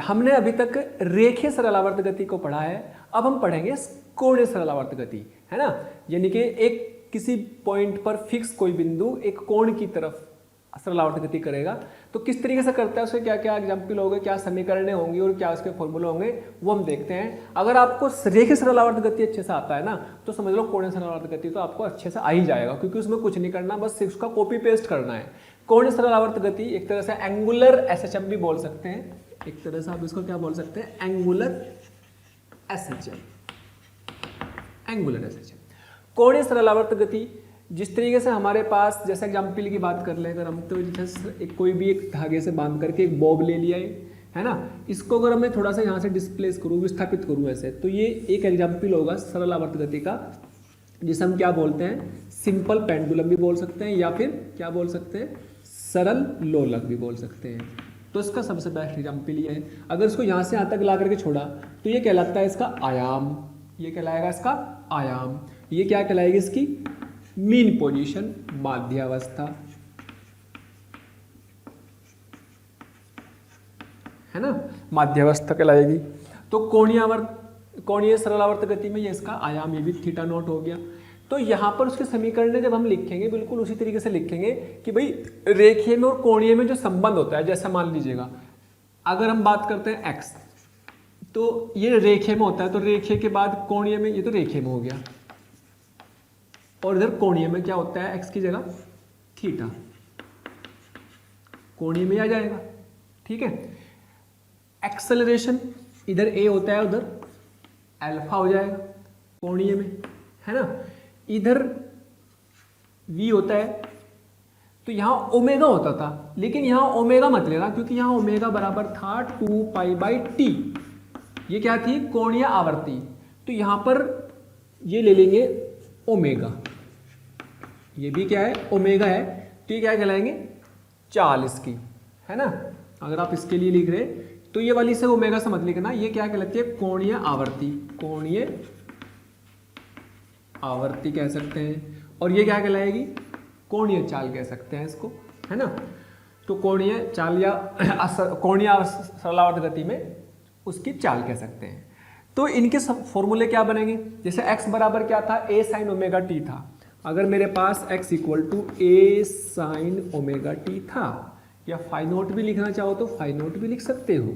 हमने अभी तक रेखीय सरल आवर्त गति को पढ़ा है। अब हम पढ़ेंगे कोणीय सरल आवर्त गति, है ना। यानी कि एक किसी पॉइंट पर फिक्स कोई बिंदु एक कोण की तरफ सरल आवर्त गति करेगा, तो किस तरीके से करता है, उसके क्या क्या एग्जाम्पल होंगे, क्या समीकरणें होंगी और क्या उसके फॉर्मूले होंगे, वो हम देखते हैं। अगर आपको रेखीय सरल आवर्त गति अच्छे से आता है ना, तो समझ लो कोणीय सरल आवर्त गति तो आपको अच्छे से आ ही जाएगा, क्योंकि उसमें कुछ नहीं करना, बस उसका कॉपी पेस्ट करना है। कोणीय सरल आवर्त गति एक तरह से एंगुलर एसएचएम भी बोल सकते हैं, एक तरह से आप इसको क्या बोल सकते हैं, एंगुलर एसएचएम। एंगुलर एसएचएम कोणीय सरल आवर्त गति जिस तरीके से हमारे पास, जैसे एग्जाम्पल की बात कर ले अगर हम, तो जैसे कोई भी एक धागे से बांध करके एक बॉब ले लिया है ना, इसको अगर मैं थोड़ा सा यहाँ से डिस्प्लेस करूँ, विस्थापित करूँ ऐसे, तो ये एक एग्जाम्पल होगा सरल आवर्त गति का, जिसे हम क्या बोलते हैं, सिंपल पेंडुलम भी बोल सकते हैं, या फिर क्या बोल सकते हैं, सरल लोलक भी बोल सकते हैं। तो इसका सबसे बेस्ट एग्जाम्पल ये है। अगर इसको यहाँ से यहाँ तक ला करके छोड़ा तो ये कहलाता है इसका आयाम, ये कहलाएगा इसका आयाम। ये क्या कहलाएगी, इसकी मीन पोजीशन, माध्यावस्था, है ना, माध्यावस्था कहलाएगी। तो कोणीय सरल आवर्त गति में ये इसका आयाम, ये भी थीटा नॉट हो गया। तो यहाँ पर उसके समीकरण जब हम लिखेंगे बिल्कुल उसी तरीके से लिखेंगे कि भाई रेखीय में और कोणीय में जो संबंध होता है, जैसा मान लीजिएगा अगर हम बात करते हैं x, तो ये रेखीय में होता है, तो रेखीय के बाद कोणीय में, ये तो रेखीय में हो गया, और इधर कोणीय में क्या होता है, x की जगह थीटा, कोणीय में आ जाएगा, ठीक है। एक्सेलरेशन इधर a होता है, उधर अल्फा हो जाएगा कोणीय में, है ना। इधर v होता है, तो यहाँ ओमेगा होता था, लेकिन यहाँ ओमेगा मत लेना, क्योंकि यहाँ ओमेगा बराबर था 2π/t, ये क्या थी, कोणीय आवर्ती। तो यहाँ पर ये ले लेंगे ओमेगा, ये भी क्या है, ओमेगा है, तो ये क्या कहलाएंगे, चाल इसकी, है ना। अगर आप इसके लिए लिख रहे तो ये वाली से ओमेगा से मत लिखना, ये क्या कहलाती है, कोणीय आवर्ती, कोणीय आवर्ती कह सकते हैं। और ये क्या कहलाएगी, कोणीय चाल कह सकते हैं इसको, है ना। तो कोणीय चाल या कोणीय सरल आवर्त गति में उसकी चाल कह सकते हैं। तो इनके फॉर्मूले क्या बनेंगे, जैसे x बराबर क्या था, a sin ओमेगा t था। अगर मेरे पास x equal to a sin omega t था, या फाई नोट भी लिखना चाहो तो फाई नोट भी लिख सकते हो,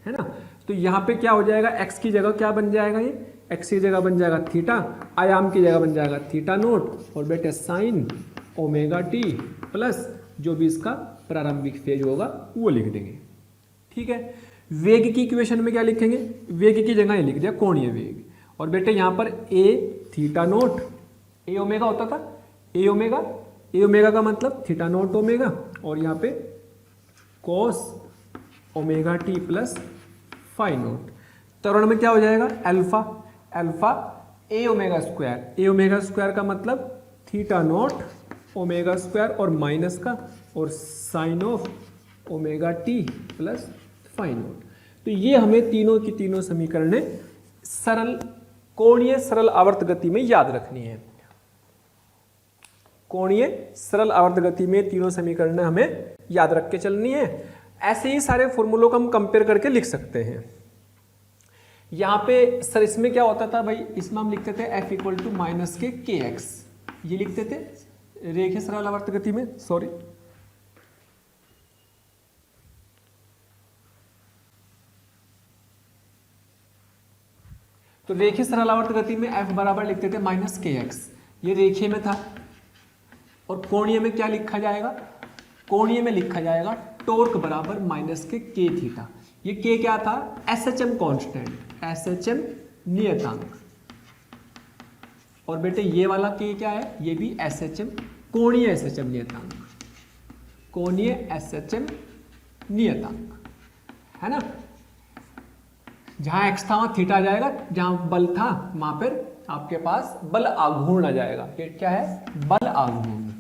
है ना। तो यहाँ पे क्या हो जाएगा, x की जगह क्या बन जाएगा, ये x की जगह बन जाएगा थीटा, आयाम की जगह बन जाएगा थीटा नोट, और बेटे साइन ओमेगा टी प्लस जो भी इसका प्रारंभिक फेज होगा वो लिख देंगे, ठीक है। वेग की इक्वेशन में क्या लिखेंगे, वेग की जगह ये लिख दिया कोणीय वेग, और बेटे यहाँ पर a theta note, a omega होता था, a ओमेगा का मतलब थीटा नोट ओमेगा, और यहाँ पे cos omega t plus phi naught. त्वरण में क्या हो जाएगा, अल्फा a ओमेगा स्क्वायर का मतलब थीटा नोट ओमेगा स्क्वायर और माइनस का, और sine of omega t plus phi naught. तो ये हमें तीनों की तीनों समीकरणें सरल कोणीय सरल आवर्त गति में याद रखनी है। कोणीय सरल आवर्त गति में तीनों समीकरणें हमें याद रख के चलनी है। ऐसे ही सारे फॉर्मूलों को हम कंपेयर करके लिख सकते हैं। यहाँ पे सर इसमें क्या होता था भाई, इसमें हम लिखते थे f इक्वल टू माइनस के kx, ये लिखते थे रेखीय सरल आवर्त गति में, सॉरी तो रेखीय सरल आवर्त गति में f बराबर लिखते थे माइनस kx, ये रेखीय में था। और कोणीय में क्या लिखा जाएगा, कोणीय में लिखा जाएगा टॉर्क बराबर माइनस के k थीटा। ये k क्या था, SHM कांस्टेंट, SHM नियतांक। और बेटे ये वाला k क्या है, ये भी SHM कोणीय SHM नियतांक, कोणीय SHM नियतांक, है ना। जहां x था वहां थीटा आ जाएगा, जहां बल था वहां पर आपके पास बल आघूर्ण आ जाएगा। ये क्या है, बल आघूर्ण।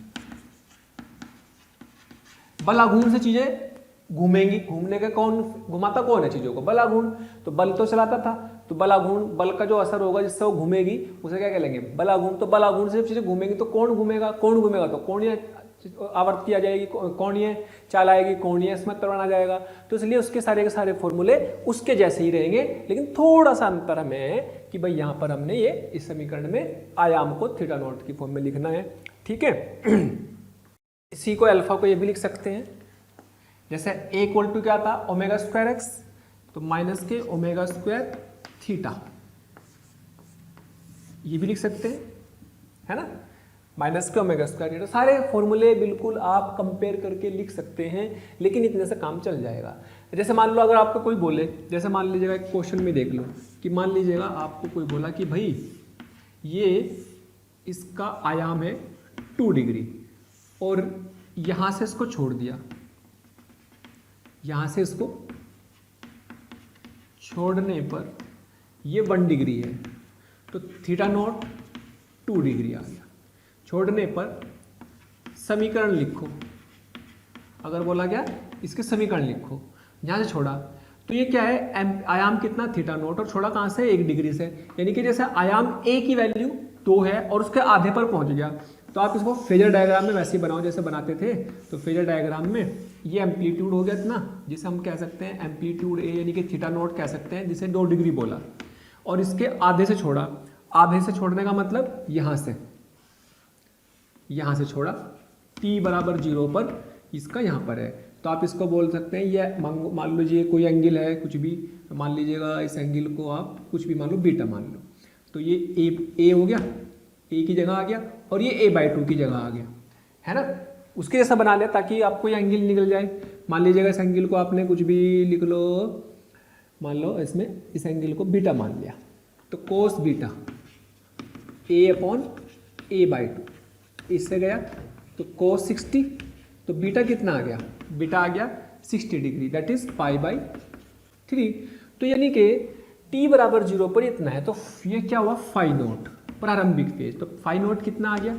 बल आघूर्ण से चीजें घूमेंगी, घूमने का कौन घुमाता, कौन है चीजों को, बल आघूर्ण। तो बल तो चलाता था, तो बल आघूर्ण, बल का जो असर होगा जिससे वो घूमेगी उसे क्या कहेंगे, बल आघूर्ण। तो बल आघूर्ण से जब चीजें घूमेंगी तो कौन घूमेगा, तो कोणीय आवर्ती आ जाएगी, कोणीय चाल आएगी, कोणीय समत्वरण आ जाएगा। तो इसलिए उसके सारे के सारे फॉर्मूले उसके जैसे ही रहेंगे, लेकिन थोड़ा सा अंतर हमें है कि भाई यहाँ पर हमने ये इस समीकरण में आयाम को थीटा नॉट की फॉर्म में लिखना है। ठीक है। इसी को अल्फा को ये भी लिख सकते हैं, जैसे a इक्वल टू क्या था ओमेगा स्क्वायर एक्स, तो माइनस के ओमेगा स्क्वायर थीटा, ये भी लिख सकते हैं, है ना, माइनस के ओमेगा स्क्वायर थीटा। सारे फॉर्मूले बिल्कुल आप कंपेयर करके लिख सकते हैं, लेकिन इतने से काम चल जाएगा। जैसे मान लो अगर आपको कोई बोले, जैसे मान लीजिएगा एक क्वेश्चन में देख लो कि मान लीजिएगा आपको कोई बोला कि भाई ये इसका आयाम है 2 डिग्री और यहाँ से इसको छोड़ दिया, यहाँ से इसको छोड़ने पर ये 1 डिग्री है, तो थीटा नॉट 2 डिग्री आ गया। छोड़ने पर समीकरण लिखो, अगर बोला गया इसके समीकरण लिखो, यहाँ से छोड़ा तो ये क्या है, आयाम कितना थीटा नॉट, और छोड़ा कहाँ से 1 डिग्री से, यानी कि जैसे आयाम a की वैल्यू 2 है और उसके आधे पर पहुँच गया, तो आप इसको फेजर डायग्राम में वैसे ही बनाओ जैसे बनाते थे। तो फेजर डायग्राम में ये एम्पलीट्यूड हो गया इतना, जिसे हम कह सकते हैं एम्पलीट्यूड ए, यानी कि थीटा नॉट कह सकते हैं, जिसे 2 डिग्री बोला, और इसके आधे से छोड़ा। आधे से छोड़ने का मतलब यहाँ से छोड़ा, t बराबर 0 पर इसका यहाँ पर है, तो आप इसको बोल सकते हैं ये मान लीजिए कोई एंगल है, कुछ भी मान लीजिएगा, इस एंगल को आप कुछ भी मान लो बीटा मान लो, तो ये ए हो गया, ए की जगह आ गया, और ये a/2 की जगह आ गया, है ना। उसके जैसा बना लिया ताकि आपको ये एंगल निकल जाए। मान लीजिएगा इस एंगल को आपने कुछ भी लिख लो, मान लो इसमें इस एंगल को बीटा मान लिया, तो कोस बीटा a/a/2 इससे गया तो कोस 60, तो बीटा कितना आ गया, बीटा आ गया 60 डिग्री, दैट इज π/3। तो यानी कि t बराबर 0 पर इतना है, तो ये क्या हुआ फाई नॉट, प्रारंभिक फेज। तो फाई नॉट कितना आ गया,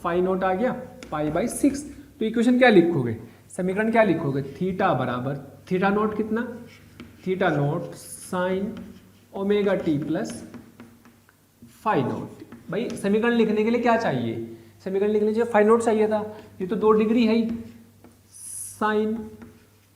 फाई नॉट आ गया π/6। तो इक्वेशन क्या लिखोगे, समीकरण क्या लिखोगे, थीटा बराबर थीटा नॉट कितना, theta naught sine omega t plus phi naught. भाई समीकरण लिखने के लिए क्या चाहिए, समीकरण लिखने के लिए फाई नॉट चाहिए था, ये तो 2 डिग्री है ही, साइन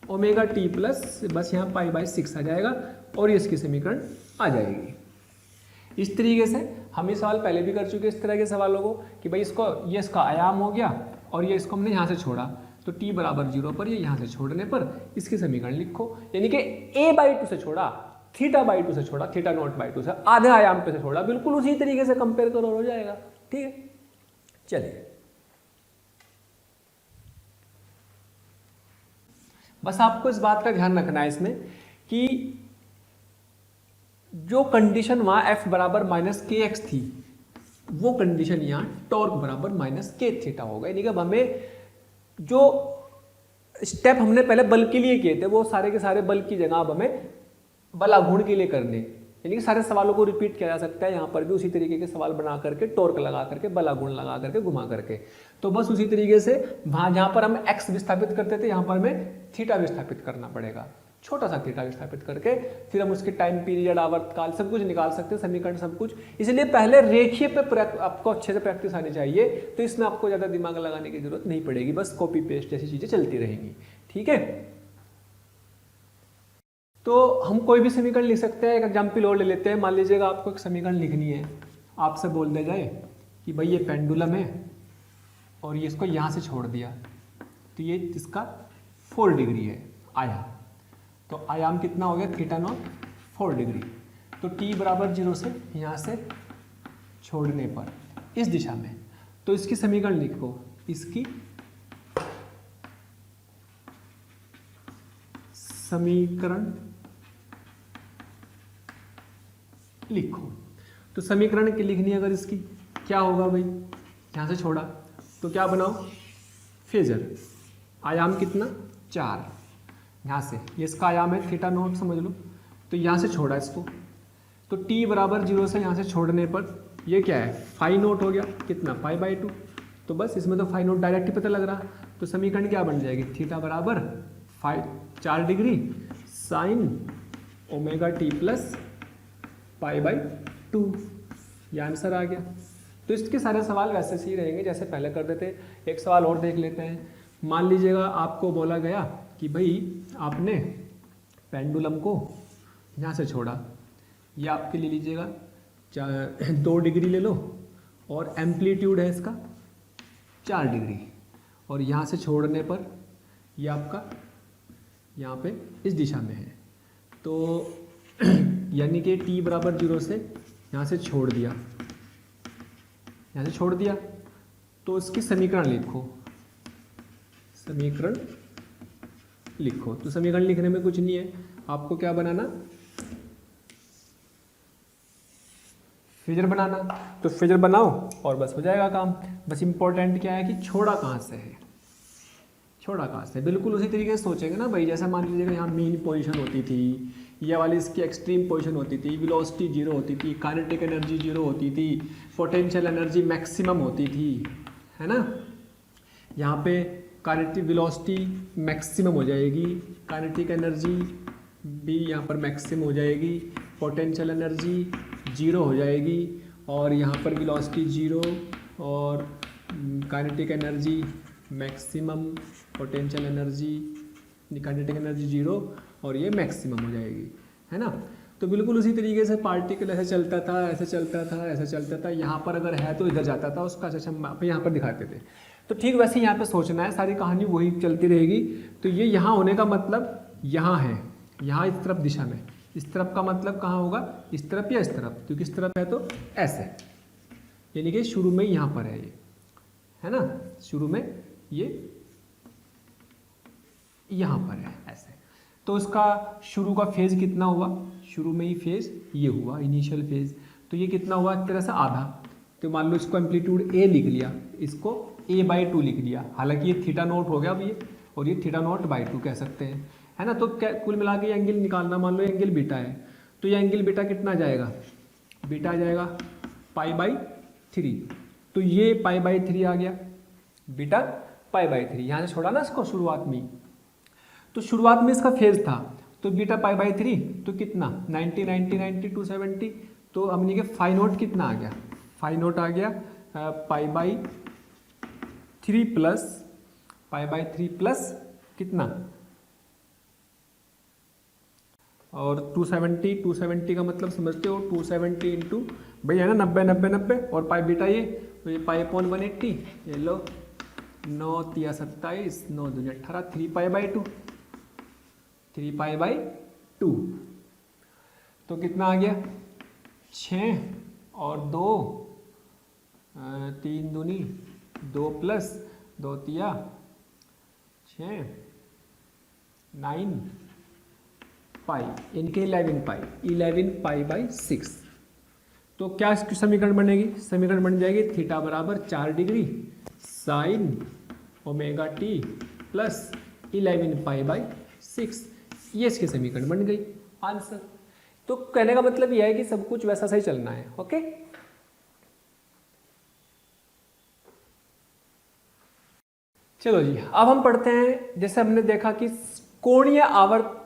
ओमेगा टी प्लस बस यहाँ π/6 आ जाएगा, और ये इसकी समीकरण आ जाएगी। इस तरीके से हम ये सवाल पहले भी कर चुके इस तरह के सवालों को कि भाई इसको ये इसका आयाम हो गया और ये इसको हमने यहाँ से छोड़ा, तो t बराबर 0 पर ये यहाँ से छोड़ने पर इसकी समीकरण लिखो, यानी कि a/2 से छोड़ा, θ/2 से छोड़ा, थीटा नॉट बाई 2 से आधे आयाम पे से छोड़ा, बिल्कुल उसी तरीके से कंपेयर करो, हो जाएगा। ठीक है, चलिए बस आपको इस बात का ध्यान रखना है इसमें कि जो कंडीशन वहां f बराबर -kx थी, वो कंडीशन यहाँ टॉर्क बराबर -k θ होगा। यानी कि हमें जो स्टेप हमने पहले बल के लिए किए थे, वो सारे के सारे बल की जगह अब हमें बल आघूर्ण के लिए करने, यानी कि सारे सवालों को रिपीट किया जा सकता है। यहाँ पर भी उसी तरीके के सवाल बना करके, टॉर्क लगा करके, बल आघूर्ण लगा करके, घुमा करके, तो बस उसी तरीके से वहाँ जहाँ पर हम x विस्थापित करते थे, यहाँ पर हमें थीटा विस्थापित करना पड़ेगा, छोटा सा थीटा विस्थापित करके, फिर हम उसके टाइम पीरियड, आवर्तकाल सब कुछ निकाल सकते हैं, समीकरण सब कुछ। इसलिए पहले रेखीय पे आपको अच्छे से प्रैक्टिस आनी चाहिए, तो इसमें आपको ज़्यादा दिमाग लगाने की जरूरत नहीं पड़ेगी, बस कॉपी पेस्ट जैसी चीज़ें चलती रहेंगी। ठीक है, तो हम कोई भी समीकरण लिख सकते हैं। एक एग्जाम्पल और ले लेते हैं, मान लीजिएगा आपको एक समीकरण लिखनी है, आपसे बोल दिया जाए कि भाई ये पेंडुलम है और ये इसको यहाँ से छोड़ दिया, तो ये इसका 4 डिग्री है आयाम, तो आयाम कितना हो गया, थीटा नॉट 4 डिग्री। तो t बराबर 0 से यहाँ से छोड़ने पर इस दिशा में, तो इसकी समीकरण लिखो, इसकी समीकरण लिखो। तो समीकरण की लिखनी अगर इसकी क्या होगा भाई, यहाँ से छोड़ा तो क्या बनाओ, फेजर, आयाम कितना 4, यहाँ से ये इसका आयाम है थीटा नॉट समझ लो, तो यहाँ से छोड़ा इसको, तो t बराबर 0 से यहाँ से छोड़ने पर ये क्या है, फाई नॉट हो गया कितना, π/2। तो बस इसमें तो फाई नॉट डायरेक्ट ही पता लग रहा, तो समीकरण क्या बन जाएगी, थीटा बराबर 4 degree sine omega t plus π/2, ये आंसर आ गया। तो इसके सारे सवाल वैसे ही रहेंगे जैसे पहले कर देते। एक सवाल और देख लेते हैं। मान लीजिएगा आपको बोला गया कि भाई आपने पेंडुलम को यहाँ से छोड़ा, ये आपके ले लीजिएगा 2 डिग्री ले लो और एम्पलीट्यूड है इसका 4 डिग्री, और यहाँ से छोड़ने पर ये आपका यहाँ पे इस दिशा में है, तो यानी कि t बराबर 0 से यहाँ से छोड़ दिया, यहाँ से छोड़ दिया, तो इसकी समीकरण लिखो, समीकरण लिखो। तो समीकरण लिखने में कुछ नहीं है, आपको क्या बनाना, फिगर बनाना। तो फिगर बनाओ और बस हो जाएगा काम। बस इंपॉर्टेंट क्या है कि छोड़ा कहाँ से है, छोड़ा कहाँ से। बिल्कुल उसी तरीके से सोचेंगे ना भाई, जैसे मान लीजिएगा यहाँ मीन पोजीशन होती थी, ये वाली इसकी एक्सट्रीम पोजीशन होती थी, वेलोसिटी 0 होती थी, काइनेटिक एनर्जी 0 होती थी, पोटेंशियल एनर्जी मैक्सिमम होती थी, है ना। यहाँ पे काइनेटिक वेलोसिटी मैक्सिमम हो जाएगी, काइनेटिक एनर्जी भी यहाँ पर मैक्सिमम हो जाएगी, पोटेंशियल एनर्जी 0 हो जाएगी, और यहाँ पर वेलोसिटी 0 और kinetic energy maximum, potential energy, kinetic energy 0 और ये मैक्सिमम हो जाएगी, है ना। तो बिल्कुल उसी तरीके से पार्टिकल ऐसे चलता था, ऐसे चलता था, ऐसे चलता था, यहाँ पर अगर है तो इधर जाता था उसका, जैसे हम यहाँ पर दिखाते थे। तो ठीक वैसे ही यहाँ पे सोचना है, सारी कहानी वही चलती रहेगी। तो ये यहाँ होने का मतलब यहाँ है, यहाँ इस तरफ दिशा में, इस तरफ का मतलब कहाँ होगा, इस तरफ या इस तरफ, क्योंकि इस तरफ है तो ऐसे, यानी कि शुरू में यहाँ पर है ये, है ना, शुरू में ये यहाँ पर है ऐसे। तो इसका शुरू का फेज कितना हुआ, शुरू में ही फेज ये हुआ, इनिशियल फेज। तो ये कितना हुआ, एक तरह से आधा। तो मान लो इसको एम्पलीट्यूड ए लिख लिया, इसको a/2 लिख लिया, हालांकि ये थीटा नॉट हो गया अब ये, और ये थीटा नॉट बाई 2 कह सकते हैं, है ना। तो कुल मिला के एंगल निकालना, मान लो एंगल बीटा है, तो ये एंगल बीटा कितना जाएगा, बीटा आ जाएगा π/3। तो ये π/3 आ गया, बीटा π/3, यहाँ से छोड़ा ना इसको शुरुआत में। तो शुरुआत में इसका फेज था, तो बीटा π/3 तो कितना 90 90 90 270। तो हमने के फाई नोट कितना आ गया, फाई नोट आ गया π/3 प्लस कितना, और 270 का मतलब समझते हो, 270 इंटू भाई है ना 90 90 90 और पाई बीटा ये, तो ये π/180, ये लो 9 तिया 27 9 दूनी 18, 3π/2, 3π/2। तो कितना आ गया 6 और 2 3 दूनी 2 प्लस 2 तिया 6 9 पाई, इनके 11π/6। तो क्या इसकी समीकरण बनेगी, समीकरण बन जाएगी थीटा बराबर 4 degree sine omega t plus 11π/6। ये इसकी समीकरण बन गई, आंसर। तो कहने का मतलब यह है कि सब कुछ वैसा सही चलना है, ओके। चलो जी, अब हम पढ़ते हैं, जैसे हमने देखा कि कोणीय आवर्त,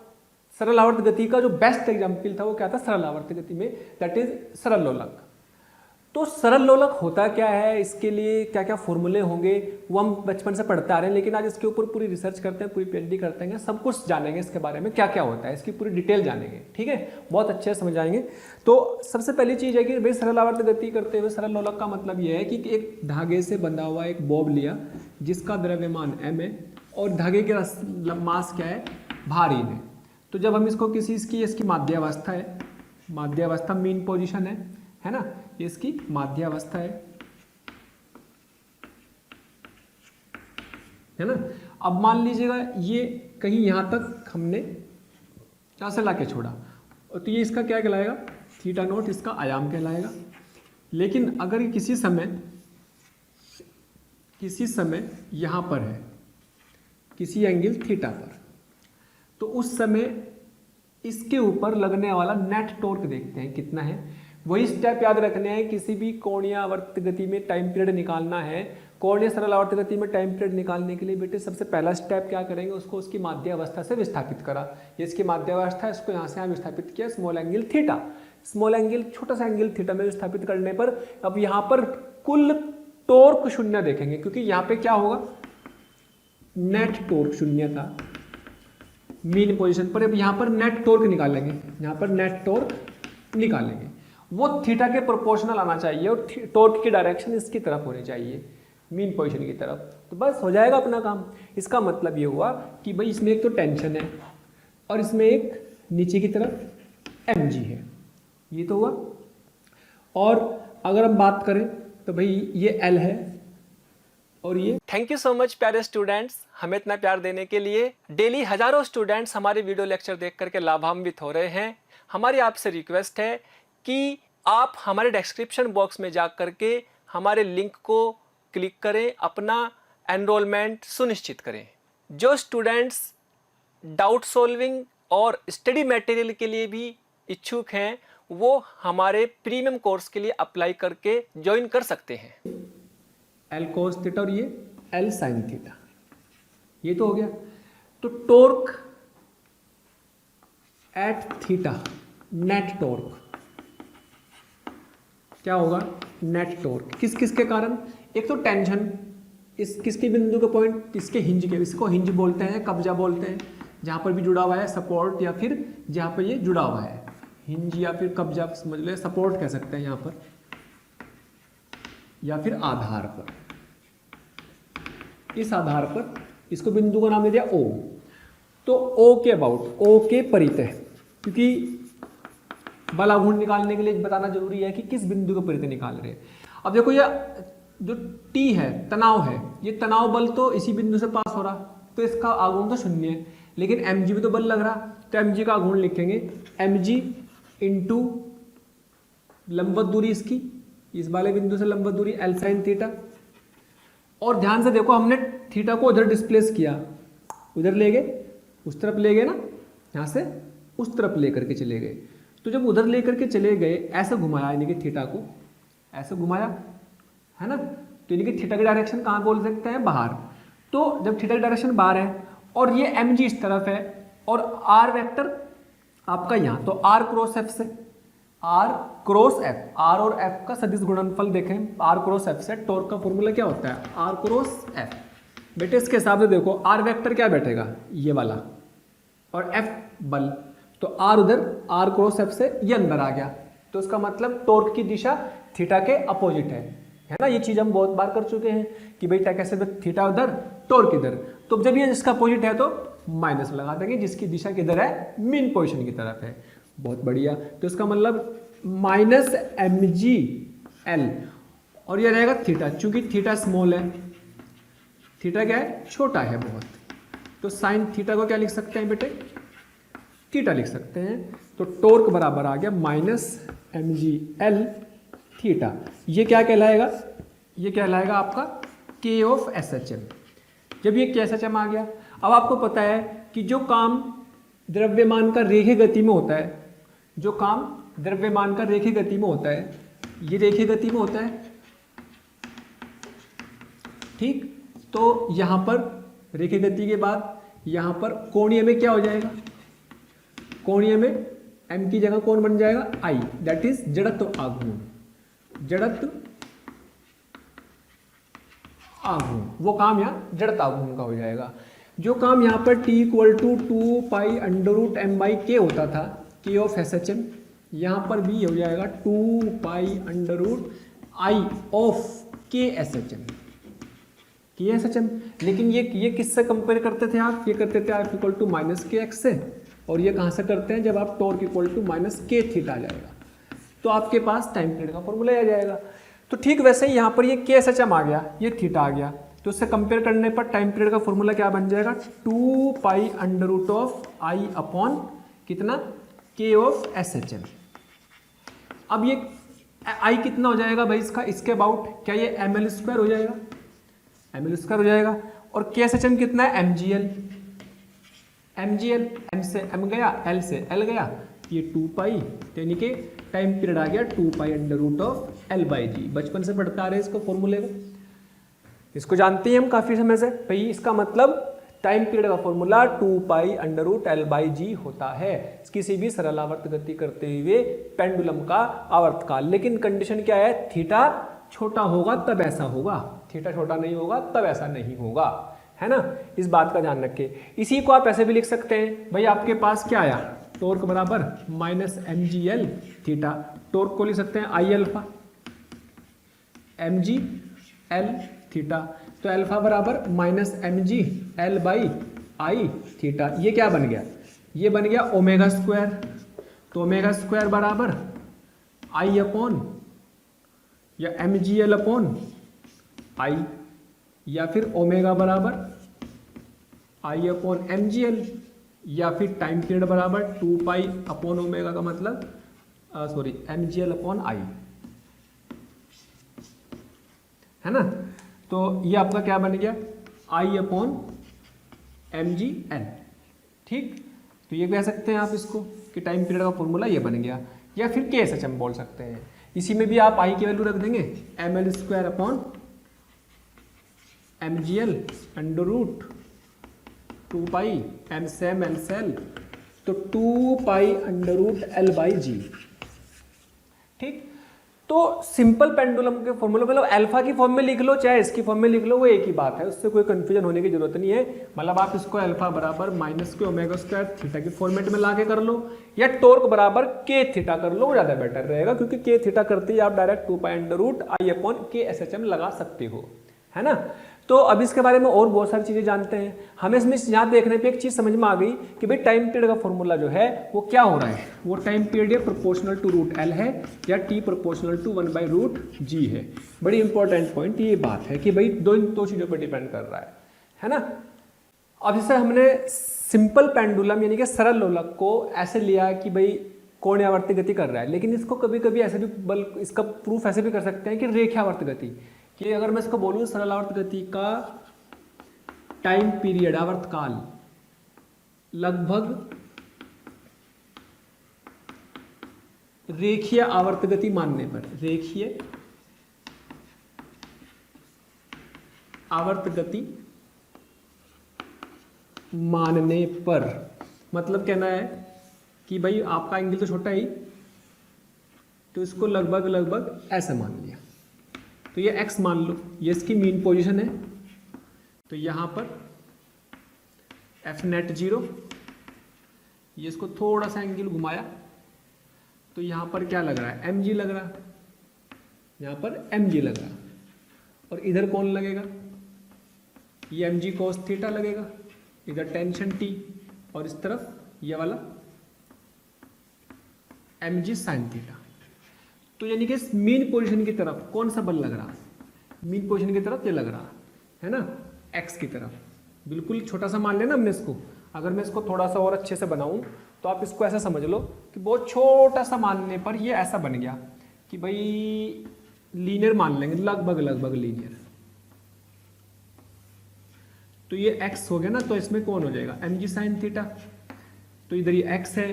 सरल आवर्त गति का जो बेस्ट एग्जाम्पल था वो क्या था, सरल आवर्त गति में, दैट इज सरल लोलक। तो सरल लोलक होता क्या है, इसके लिए क्या क्या फॉर्मूले होंगे, वो हम बचपन से पढ़ते आ रहे हैं, लेकिन आज इसके ऊपर पूरी रिसर्च करते हैं, पूरी पीएचडी करते हैं, सब कुछ जानेंगे इसके बारे में, क्या क्या होता है, इसकी पूरी डिटेल जानेंगे, ठीक है, बहुत अच्छे से समझ आएंगे। तो सबसे पहली चीज़ है कि भाई सरल आवर्त गति करते हुए सरल लोलक का मतलब यह है कि एक धागे से बंधा हुआ एक बॉब लिया जिसका द्रव्यमान m है और धागे के मास क्या है, भारी है। तो जब हम इसको इसकी माध्यावस्था है, माध्यावस्था मीन पोजीशन है ना, ये इसकी माध्यावस्था है ना। अब मान लीजिएगा ये कहीं यहाँ तक हमने यहाँ से लाके छोड़ा, तो ये इसका क्या कहलाएगा, थीटा नोट, इसका आयाम कहलाएगा। लेकिन अगर ये किसी समय यहाँ पर है, किसी एंगल थीटा पर, तो उस समय इसके ऊपर लगने वाला नेट टॉर्क देखते हैं कितना है। वही स्टेप याद रखने हैं, किसी भी कोणीय आवर्त गति में टाइम पीरियड निकालना है, कोणीय सरल आवर्त गति में टाइम पीरियड निकालने के लिए बेटे सबसे पहला स्टेप क्या करेंगे, उसको उसकी माध्यावस्था से विस्थापित करा। ये इसकी माध्यावस्था है, इसको यहाँ से यहाँ विस्थापित किया, small angle theta, small angle छोटा सा एंगल थीटा में विस्थापित करने पर अब यहाँ पर कुल टॉर्क शून्य देखेंगे, क्योंकि यहाँ पे क्या होगा, नेट टॉर्क शून्य था मीन पोजीशन पर। अब यहाँ पर नेट टॉर्क निकालेंगे, यहाँ पर नेट टॉर्क निकालेंगे, वो थीटा के प्रोपोर्शनल आना चाहिए और टॉर्क की डायरेक्शन इसकी तरफ होनी चाहिए, मीन पोजीशन की तरफ। तो बस हो जाएगा अपना काम। इसका मतलब ये हुआ कि भाई इसमें एक तो टेंशन है और इसमें एक नीचे की तरफ mg है, ये तो हुआ। और अगर हम बात करें तो भाई ये L है और ये। थैंक यू सो मच प्यारे स्टूडेंट्स, हमें इतना प्यार देने के लिए। डेली हजारों स्टूडेंट्स हमारे वीडियो लेक्चर देख करके लाभान्वित हो रहे हैं। हमारी आपसे रिक्वेस्ट है कि आप हमारे डिस्क्रिप्शन बॉक्स में जा करके हमारे लिंक को क्लिक करें, अपना एनरोलमेंट सुनिश्चित करें। जो स्टूडेंट्स डाउट सॉल्विंग और स्टडी मटेरियल के लिए भी इच्छुक हैं, वो हमारे प्रीमियम कोर्स के लिए अप्लाई करके ज्वाइन कर सकते हैं। L cos थीटा और ये L sin थीटा, ये तो हो गया। तो torque at theta, net torque क्या होगा, नेट टॉर्क किस किस के कारण, एक तो टेंशन, इस किसके बिंदु के पॉइंट, इसके हिंज के, इसको हिंज बोलते हैं, कब्जा बोलते हैं, जहां पर भी जुड़ा हुआ है सपोर्ट, या फिर जहां पर ये जुड़ा हुआ है हिंज या फिर कब्जा समझ लो, सपोर्ट कह सकते हैं यहाँ पर, या फिर आधार पर। इस आधार पर इसको बिंदु का नाम दे दिया O। तो O के अबाउट, O के परितः, क्योंकि बल आघूर्ण निकालने के लिए बताना जरूरी है कि किस बिंदु के परितः निकाल रहे हैं। अब देखो ये जो T है, तनाव है, ये तनाव बल तो इसी बिंदु से पास हो रहा, तो इसका आघूर्ण तो शून्य है, लेकिन mg में तो बल लग रहा, तो mg का आघूर्ण लिखेंगे mg इंटू लंबवत दूरी इसकी, इस वाले बिंदु से लंबवत दूरी L sin थीटा। और ध्यान से देखो, हमने थीटा को उधर डिस्प्लेस किया, उधर ले गए, उस तरफ ले गए ना, यहाँ से उस तरफ ले करके चले गए। तो जब उधर ले करके चले गए, ऐसे घुमाया यानी कि थीटा को ऐसे घुमाया, है ना, तो यानी कि थीटा की डायरेक्शन कहाँ बोल सकते हैं, बाहर। तो जब थीटा की डायरेक्शन बाहर है और ये mg इस तरफ है और r वेक्टर आपका यहाँ, तो r क्रॉस f से, r क्रॉस f, r और f का सदिश गुणनफल देखें, r क्रॉस f से टॉर्क का फॉर्मूला क्या होता है, r क्रॉस f। बेटे इसके हिसाब से देखो, r वेक्टर क्या बैठेगा, ये वाला, और f बल, तो r उधर, r क्रॉस f से ये अंदर आ गया, तो इसका मतलब टॉर्क की दिशा थीटा के अपोजिट है ना। ये चीज हम बहुत बार कर चुके हैं कि भाई कैसे थीटा उधर टॉर्क इधर, तो जब ये जिसका अपोजिट है तो माइनस लगा देंगे, जिसकी दिशा किधर है, मीन पोजीशन की तरफ है। बहुत बढ़िया, तो इसका मतलब माइनस mg L, और ये रहेगा थीटा, चूंकि थीटा स्मॉल है, थीटा क्या है, छोटा है बहुत, तो साइन थीटा को क्या लिख सकते हैं बेटे, थीटा लिख सकते हैं। तो टॉर्क बराबर आ गया माइनस mg L थीटा। ये क्या कहलाएगा, ये कहलाएगा आपका K ऑफ SHM। जब ये K SHM आ गया, अब आपको पता है कि जो काम द्रव्यमान का रेखीय गति में होता है, जो काम द्रव्यमान का रेखीय गति में होता है, ये रेखीय गति में होता है, ठीक। तो यहाँ पर रेखीय गति के बाद यहाँ पर कोणीय में क्या हो जाएगा, कोणीय में m की जगह कौन बन जाएगा, I, दैट इज जड़त्व आघूर्ण, जड़त्व आघूर्ण, वो काम यहाँ जड़त्व आघूर्ण का हो जाएगा। जो काम यहाँ पर T equal to 2 pi under root m by k होता था, K ऑफ SHM, यहाँ पर भी हो जाएगा 2 pi under root I of K SHM, K SHM। लेकिन ये किससे कंपेयर करते थे आप, ये करते थे आप इक्वल टू माइनस के एक्स से, और ये कहाँ से करते हैं, जब आप टॉर्क इक्वल टू माइनस के थीटा आ जाएगा, तो आपके पास टाइम पीरियड का फॉर्मूला आ जाएगा। तो ठीक वैसे ही यहाँ पर ये के SHM आ गया, ये थीटा आ गया, तो उससे कंपेयर करने पर टाइम पीरियड का फॉर्मूला क्या बन जाएगा, 2 pi under root of I upon कितना, के ऑफ SHM। अब ये आई कितना हो जाएगा भाई इसका, इसके अबाउट क्या ये ml स्क्वायर हो जाएगा, ml स्क्वायर हो जाएगा, और के SHM कितना है, mgl, mgl, m से m गया, l से l गया, ये 2 पाई, यानी कि टाइम पीरियड आ गया 2 pi under root of l by g. बचपन से पढ़ते आ रहे हैं इसको फॉर्मूले को, इसको जानते हैं हम काफी समय से भाई। इसका मतलब टाइम पीरियड का formula 2 pi under root l by g होता है किसी भी सरल आवर्त गति करते हुए पेंडुलम का आवर्तकाल। लेकिन कंडीशन क्या है, थीटा छोटा होगा तब ऐसा होगा, थीटा छोटा नहीं होगा तब ऐसा नहीं होगा, है ना। इस बात का ध्यान रखें। इसी को आप ऐसे भी लिख सकते हैं, भाई आपके पास क्या आया, टॉर्क बराबर minus m g l theta, torque को लिख सकते हैं I alpha m g l theta, तो अल्फा बराबर minus m g l by I theta. ये क्या बन गया, ये बन गया ओमेगा स्क्वायर, तो ओमेगा स्क्वायर बराबर आई अपॉन या m g l upon I, या फिर ओमेगा बराबर I upon m g l, या फिर टाइम पीरियड बराबर 2 पाई अपॉन ओमेगा का मतलब sorry m g l upon I, है ना। तो ये आपका क्या बन गया, I upon m g l, ठीक। तो ये कह सकते हैं आप इसको कि टाइम पीरियड का फॉर्मूला ये बन गया, या फिर के एस एच हम बोल सकते हैं। इसी में भी आप आई की वैल्यू रख देंगे m l square upon m g l under root 2 pi m same l cell, तो 2 pi under root l by g, ठीक। तो सिंपल पेंडुलम के फॉर्मूला मतलब अल्फा की फॉर्म में लिख लो चाहे इसकी फॉर्म में लिख लो, वो एक ही बात है, उससे कोई कंफ्यूजन होने की जरूरत नहीं है। मतलब आप इसको अल्फा बराबर माइनस के ओमेगा स्क्वायर थीटा के फॉर्मेट में लाके कर लो, या टॉर्क बराबर के थीटा कर लो, वो ज्यादा बेटर रहेगा, क्योंकि के थीटा करते ही आप direct 2 pi under root I upon k S H M लगा सकते हो, है ना। तो अब इसके बारे में और बहुत सारी चीजें जानते हैं। हमें इसमें यहाँ देखने पे एक चीज समझ में आ गई कि भाई टाइम पीरियड का फॉर्मूला जो है वो क्या हो रहा है, वो टाइम पीरियड या प्रोपोर्शनल टू रूट एल है या t proportional to 1 by root g है। बड़ी इंपॉर्टेंट पॉइंट ये बात है कि भाई दो चीजों पर डिपेंड कर रहा है ना। अब जैसे हमने सिंपल पेंडुलम यानी कि सरल लोलक को ऐसे लिया कि भाई कोणीय आवर्त गति कर रहा है, लेकिन इसको कभी कभी ऐसे भी इसका प्रूफ ऐसे भी कर सकते हैं कि रेखीयावर्त गति, कि अगर मैं इसको बोलूं सरल आवर्त गति का टाइम पीरियड आवर्त काल लगभग रेखीय आवर्त गति मानने पर, रेखीय आवर्त गति मानने पर मतलब कहना है कि भाई आपका एंगल तो छोटा ही, तो इसको लगभग लगभग ऐसा मान लिया, तो ये x मान लो, ये इसकी मीन पोजीशन है, तो यहां पर f नेट 0, ये इसको थोड़ा सा एंगल घुमाया तो यहां पर क्या लग रहा है, mg लग रहा, यहां पर mg लग रहा, और इधर कौन लगेगा, ये mg cos थीटा लगेगा, इधर टेंशन t, और इस तरफ ये वाला mg sin थीटा। तो यानी कि मीन पोजीशन की तरफ कौन सा बल लग रहा, मीन पोजीशन की तरफ ये लग रहा है ना, x की तरफ। बिल्कुल छोटा सा मान लेना हमने इसको, अगर मैं इसको थोड़ा सा और अच्छे से बनाऊं तो आप इसको ऐसा समझ लो कि बहुत छोटा सा मानने पर ये ऐसा बन गया कि भाई लीनियर मान लेंगे, लगभग लगभग लीनियर। तो ये x हो गया ना, तो इसमें कौन हो जाएगा mg sin थीटा, तो इधर ये x है,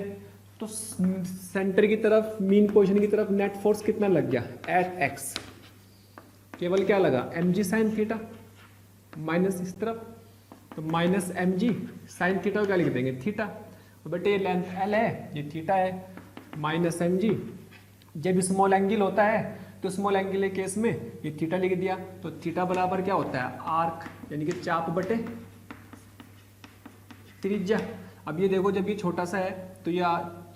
तो सेंटर की तरफ मीन पोजीशन की तरफ नेट फोर्स कितना लग गया एट x, केवल क्या लगा mg sin थीटा, माइनस इस तरफ तो माइनस mg sin थीटा क्या लिख देंगे थीटा, बेटे ये लेंथ l है ये थीटा है, माइनस mg, जब स्मॉल एंगल होता है तो स्मॉल एंगल के केस में ये थीटा लिख दिया, तो थीटा बराबर क्या होता है आर्क यानी कि चाप बटे त्रिज्या। अब ये देखो जब ये छोटा सा है तो ये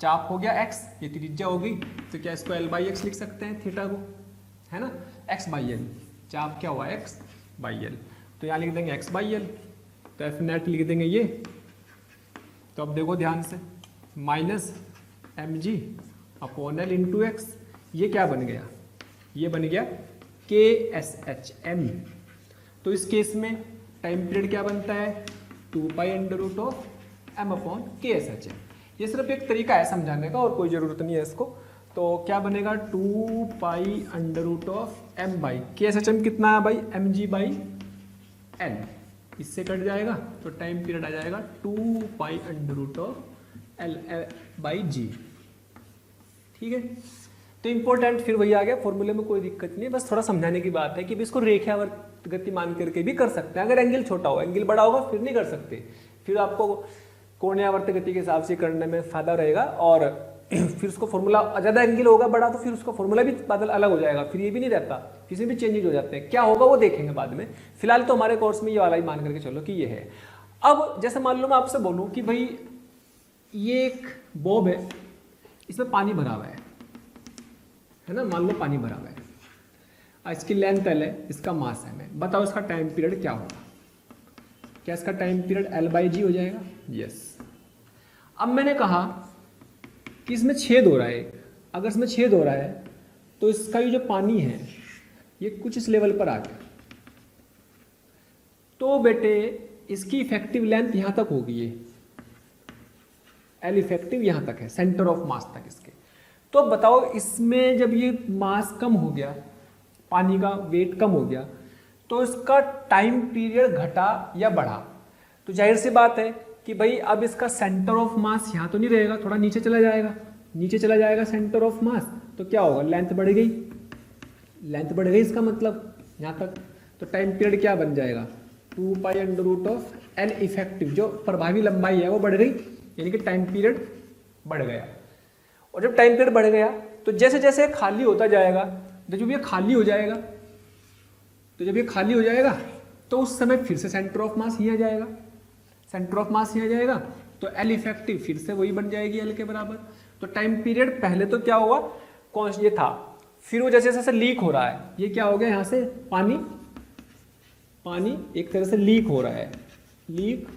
चाप हो गया x, ये त्रिज्या हो गई, तो क्या इसको l बाई एक्स लिख सकते हैं थीटा को, है ना, x बाई एल, चाप क्या हुआ x बाई एल, तो यहाँ लिख देंगे x बाई एल, तो एफ नेट लिख देंगे ये। तो अब देखो ध्यान से minus m g upon l into x, ये क्या बन गया, ये बन गया के एस एच एम। तो इस केस में टाइम पीरियड क्या बनता है 2 pi under root of m upon k S H M. ये सिर्फ एक तरीका है समझाने का और कोई ज़रूरत नहीं है इसको। तो क्या बनेगा 2 pi under root of m by k S H m कितना है भाई एम जी बाई एल, इससे कट जाएगा तो टाइम पीरियड आ जाएगा 2 pi under root of l by g. ठीक है, तो इंपॉर्टेंट फिर वही आ गया, फॉर्मूले में कोई दिक्कत नहीं है, बस थोड़ा समझाने की बात है कि इसको रेखीयावर्त गति मान करके भी कर सकते हैं। अगर एंगल छोटा हो, एंगल बड़ा होगा फिर नहीं कर सकते, फिर आपको कोणीयावर्त गति के हिसाब से करने में फायदा रहेगा और फिर उसका फॉर्मूला ज़्यादा एंगल होगा बड़ा तो फिर उसका फॉर्मूला भी बादल अलग हो जाएगा, फिर ये भी नहीं रहता, किसी भी चेंजेज हो जाते हैं। क्या होगा वो देखेंगे बाद में, फिलहाल तो हमारे कोर्स में ये वाला ही मान करके चलो कि ये है। अब जैसे मान लो मैं आपसे बोलूँ कि भाई ये एक बॉब है, इसमें पानी भरा हुआ है ना, मान लो पानी भरा हुआ है, इसकी लेंथ L है, इसका मास है m, बताओ इसका टाइम पीरियड क्या होगा? क्या इसका टाइम पीरियड L/G हो जाएगा? यस। अब मैंने कहा कि इसमें छेद हो रहा है, अगर इसमें छेद हो रहा है तो इसका ये जो पानी है ये कुछ इस लेवल पर आ गया, तो बेटे इसकी इफेक्टिव लेंथ यहां तक होगी, ये L इफेक्टिव यहां तक है, सेंटर ऑफ मास तक इसके। तो बताओ इसमें जब ये मास कम हो गया, पानी का वेट कम हो गया, तो इसका टाइम पीरियड घटा या बढ़ा? तो जाहिर सी बात है कि भाई अब इसका सेंटर ऑफ मास यहाँ तो नहीं रहेगा, थोड़ा नीचे चला जाएगा, नीचे चला जाएगा सेंटर ऑफ मास, तो क्या होगा? लेंथ बढ़ गई, लेंथ बढ़ गई इसका मतलब यहाँ तक, तो टाइम पीरियड क्या बन जाएगा? 2π√L इफेक्टिव, जो प्रभावी लंबाई है वो बढ़ गई, यानी कि टाइम पीरियड बढ़ गया। और जब टाइम पीरियड बढ़ गया तो जैसे जैसे खाली होता जाएगा, जब ये खाली हो जाएगा, तो जब ये खाली हो जाएगा तो उस समय फिर से सेंटर ऑफ मास ही आ जाएगा, सेंटर ऑफ मास ही आ जाएगा, तो L इफेक्टिव फिर से वही बन जाएगी L के बराबर। तो टाइम पीरियड पहले तो क्या हुआ, कौन ये था, फिर वो जैसे जैसे लीक हो रहा है, ये क्या हो गया, यहाँ से पानी पानी एक तरह से लीक हो रहा है, लीक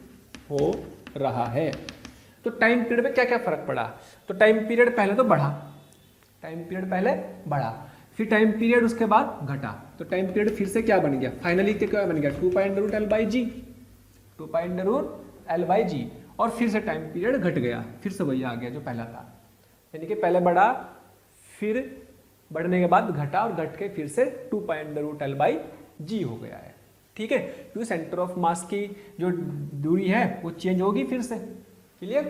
हो रहा है। तो टाइम पीरियड में क्या क्या फर्क पड़ा? तो टाइम पीरियड पहले तो बढ़ा, टाइम पीरियड पहले बढ़ा, फिर टाइम पीरियड उसके बाद घटा, तो टाइम पीरियड फिर से क्या बन गया, फाइनली क्या बन गया? 2π√L/G, 2π√L/G, और फिर से टाइम पीरियड घट गया, फिर से वही आ गया जो पहला था, यानी कि पहले बढ़ा, फिर बढ़ने के बाद घटा, और घट के फिर से 2π√L/G हो गया है। ठीक है, क्योंकि सेंटर ऑफ मास की जो दूरी है वो चेंज होगी फिर से, क्लियर?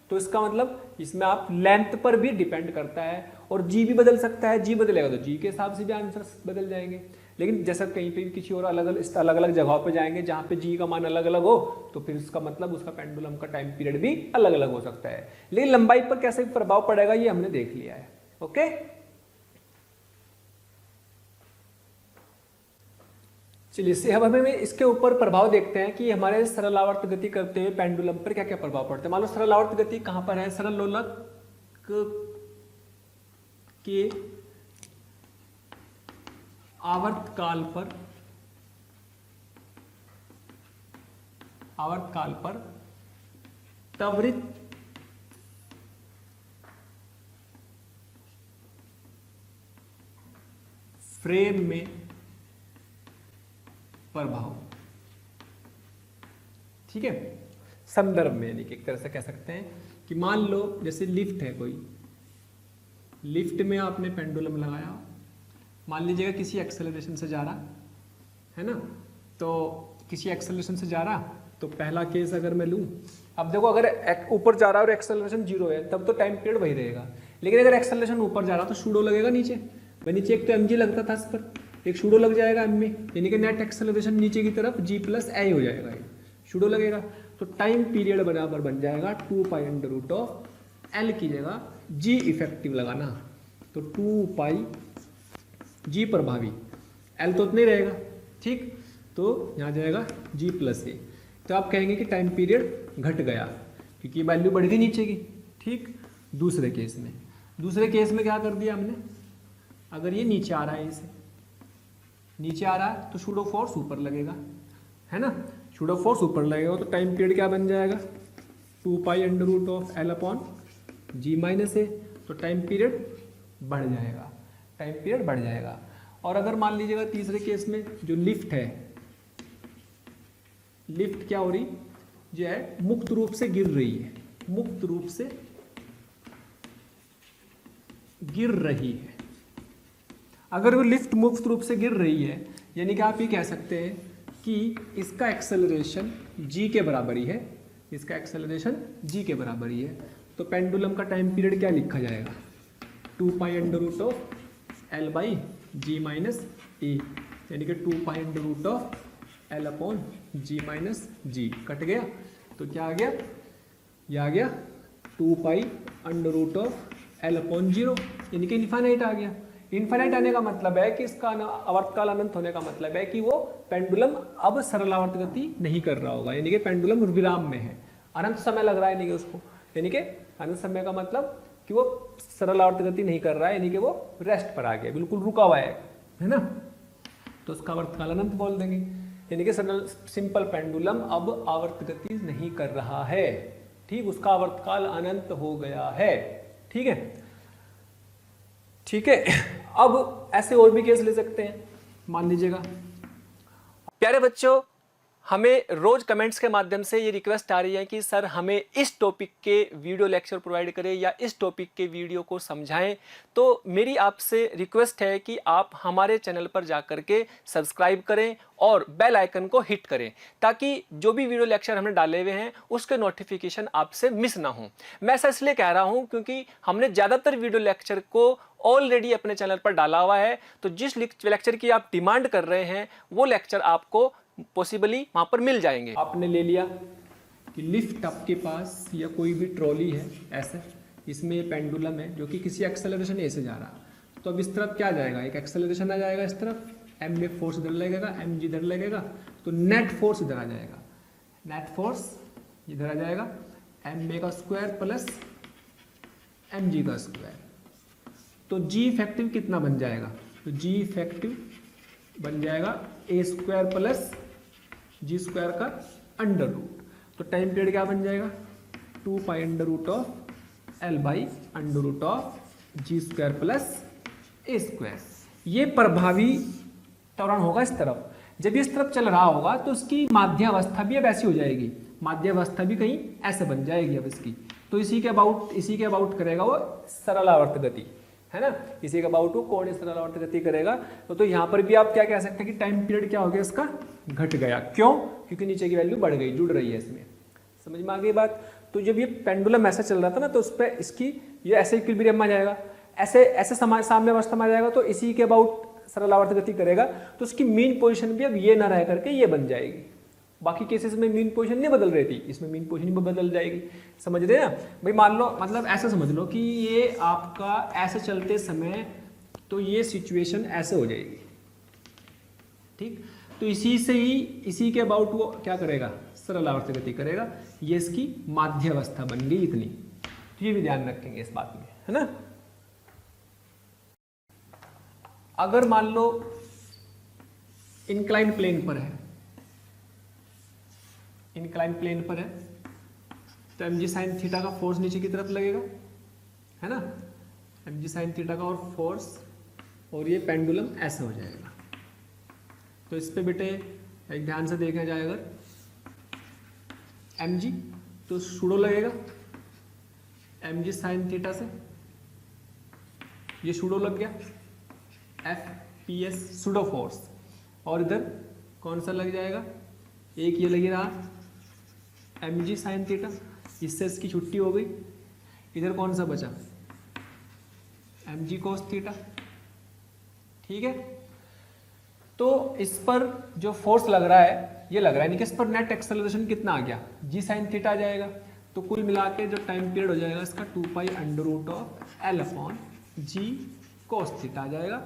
तो इसका मतलब इसमें आप लेंथ पर भी डिपेंड करता है, और जी भी बदल सकता है, जी बदलेगा तो जी के हिसाब से भी आंसर बदल जाएंगे। लेकिन जैसा कहीं पे भी किसी और अलग अलग जगहों पे जाएंगे जहाँ पे जी का मान अलग अलग हो, तो फिर उसका मतलब उसका पेंडुलम का टाइम पीरियड भी अलग अलग हो सकता है। लेकिन लंबाई पर कैसे प्रभाव पड़ेगा ये हमने देख लिया है। ओके, चलिए अब हमें इसके ऊपर प्रभाव देखते हैं कि हमारे सरल आवर्त गति करते हुए पेंडुलम पर क्या क्या प्रभाव पड़ते हैं। मान लो सरल आवर्त गति कहाँ पर है, सरल लोलक के आवर्त काल पर त्वरित फ्रेम में प्रभाव, ठीक है, संदर्भ में, यानी कि एक तरह से कह सकते हैं कि मान लो जैसे लिफ्ट है, कोई लिफ्ट में आपने पेंडुलम लगाया, मान लीजिएगा किसी एक्सेलरेशन से जा रहा है ना, तो किसी एक्सेलरेशन से जा रहा, तो पहला केस अगर मैं लूँ, अब देखो अगर ऊपर जा रहा है और एक्सेलरेशन 0 है तब तो टाइम पीरियड वही रहेगा, लेकिन अगर एक्सेलरेशन ऊपर जा रहा तो सूडो लगेगा नीचे, भाई नीचे एक तो mg लगता था इस पर, एक सूडो लग जाएगा m में, यानी कि नेट एक्सेलरेशन नीचे की तरफ g+a हो जाएगा, ये सूडो लगेगा, तो टाइम पीरियड बराबर बन जाएगा 2π√L की जगह g इफेक्टिव लगाना, तो 2π g प्रभावी, L तो उतना ही रहेगा, ठीक, तो यहाँ जाएगा g+a, तो आप कहेंगे कि टाइम पीरियड घट गया क्योंकि वैल्यू बढ़ गई नीचे की, ठीक। दूसरे केस में क्या कर दिया हमने, अगर ये नीचे आ रहा है, इसे नीचे आ रहा है तो सूडो फोर्स ऊपर लगेगा, है ना, सूडो फोर्स ऊपर लगेगा, तो टाइम पीरियड क्या बन जाएगा 2π√L/G-a, तो टाइम पीरियड बढ़ जाएगा। और अगर मान लीजिएगा तीसरे केस में जो लिफ्ट है, लिफ्ट क्या हो रही जो है, मुक्त रूप से गिर रही है, मुक्त रूप से गिर रही है। अगर वो लिफ्ट मुक्त रूप से गिर रही है, यानी कि आप ये कह सकते हैं कि इसका एक्सेलरेशन g के बराबर ही है, इसका एक्सेलरेशन g के बराबर ही है, तो पेंडुलम का टाइम पीरियड क्या लिखा जाएगा 2π√L/G-a, यानी कि 2π√L/G-g कट गया, तो क्या आ गया, ये आ गया 2π L/0, यानी कि इन्फाइनाइट आ गया। इन्फाइनाइट आने का मतलब है कि इसका आवर्तकाल अनंत होने का मतलब है कि वो पेंडुलम अब सरल आवर्त गति नहीं कर रहा होगा, यानी कि पेंडुलम विराम में है, अनंत समय लग रहा है, यानी कि उसको, यानी कि अनंत समय का मतलब कि वो सरल आवर्त गति नहीं कर रहा है, यानी कि वो रेस्ट पर आ गया, बिल्कुल रुका हुआ है ना, तो उसका आवर्तकाल अनंत बोल देंगे, यानी कि सरल सिंपल पेंडुलम अब आवर्त गति नहीं कर रहा है, ठीक, उसका आवर्तकाल अनंत हो गया है, ठीक है, ठीक है। अब ऐसे और भी केस ले सकते हैं, मान लीजिएगा प्यारे बच्चों, हमें रोज कमेंट्स के माध्यम से ये रिक्वेस्ट आ रही है कि सर हमें इस टॉपिक के वीडियो लेक्चर प्रोवाइड करें या इस टॉपिक के वीडियो को समझाएं, तो मेरी आपसे रिक्वेस्ट है कि आप हमारे चैनल पर जाकर के सब्सक्राइब करें और बेल आइकन को हिट करें, ताकि जो भी वीडियो लेक्चर हमने डाले हुए हैं उसके नोटिफिकेशन आपसे मिस ना हो। मैं ऐसा इसलिए कह रहा हूं क्योंकि हमने ज़्यादातर वीडियो लेक्चर को ऑलरेडी अपने चैनल पर डाला हुआ है, तो जिस लेक्चर की आप डिमांड कर रहे हैं वो लेक्चर आपको पॉसिबली वहां पर मिल जाएंगे। आपने ले लिया कि लिफ्ट आपके पास या कोई भी ट्रॉली है ऐसे, इसमें ये पेंडुलम है जो कि किसी एक्सेलरेशन ए से जा रहा, तो अब इस तरफ क्या जाएगा, एक एक्सेलरेशन आ जाएगा इस तरफ, एम में फोर्स इधर लगेगा, एम जी इधर लगेगा, तो नेट फोर्स इधर आ जाएगा, नेट फोर्स इधर आ जाएगा, एम ए का स्क्वायर प्लस एम जी का स्क्वायर, तो जी इफेक्टिव कितना बन जाएगा, तो जी इफेक्टिव बन जाएगा a square plus g square का अंडर रूट, तो टाइम पीरियड क्या बन जाएगा 2 pi under root of l by under root of g square plus a square. ये प्रभावी त्वरण होगा इस तरफ, जब इस तरफ चल रहा होगा तो उसकी माध्यावस्था भी अब ऐसी हो जाएगी, माध्यावस्था भी कहीं ऐसे बन जाएगी अब इसकी, तो इसी के अबाउट करेगा वो सरल आवर्त गति, है ना, इसी का अबाउट वो कोणीय सरल आवर्त गति करेगा, तो यहाँ पर भी आप क्या कह सकते हैं कि टाइम पीरियड क्या हो गया इसका घट गया, क्यों, क्योंकि नीचे की वैल्यू बढ़ गई, जुड़ रही है इसमें, समझ में आ गई बात। तो जब ये पेंडुलम ऐसा चल रहा था ना, तो उस पर इसकी ये ऐसे इक्विलिब्रियम में आ जाएगा, ऐसे साम्य अवस्था में आ जाएगा, तो इसी के अबाउट सरल आवर्त गति करेगा, तो उसकी मीन पोजिशन भी अब ये ना रह करके ये बन जाएगी, बाकी केसेस में मीन पोजीशन नहीं बदल रही थी, इसमें मीन पोजीशन भी बदल जाएगी, समझ रहे हैं ना भाई। मान लो मतलब ऐसा समझ लो कि ये आपका ऐसे चलते समय, तो ये सिचुएशन ऐसे हो जाएगी, ठीक, तो इसी के अबाउट वो क्या करेगा सरल आवर्त गति करेगा, ये इसकी माध्यावस्था बन गई इतनी, तो ये भी ध्यान रखेंगे इस बात में, है ना। अगर मान लो इंक्लाइन प्लेन पर है, इंक्लाइन प्लेन पर है, तो एम जी साइन थीटा का फोर्स नीचे की तरफ लगेगा, है ना, एम जी साइन थीटा का और फोर्स, और ये पेंडुलम ऐसे हो जाएगा, तो इस पे बेटे एक ध्यान से देखा जाए, अगर एम जी तो सूडो लगेगा एम जी साइन थीटा से, ये सूडो लग गया, F P S pseudo force, और इधर कौन सा लग जाएगा, एक ये लग रहा एम जी साइन थीटा, इससे इसकी छुट्टी हो गई, इधर कौन सा बचा एम जी कोस थीटा, ठीक है। तो इस पर जो फोर्स लग रहा है ये लग रहा है, यानी कि इस पर नेट एक्सेलरेशन कितना आ गया जी साइन थीटा आ जाएगा, तो कुल मिला के जो टाइम पीरियड हो जाएगा इसका 2 pi under root of l upon g cos theta आ जाएगा।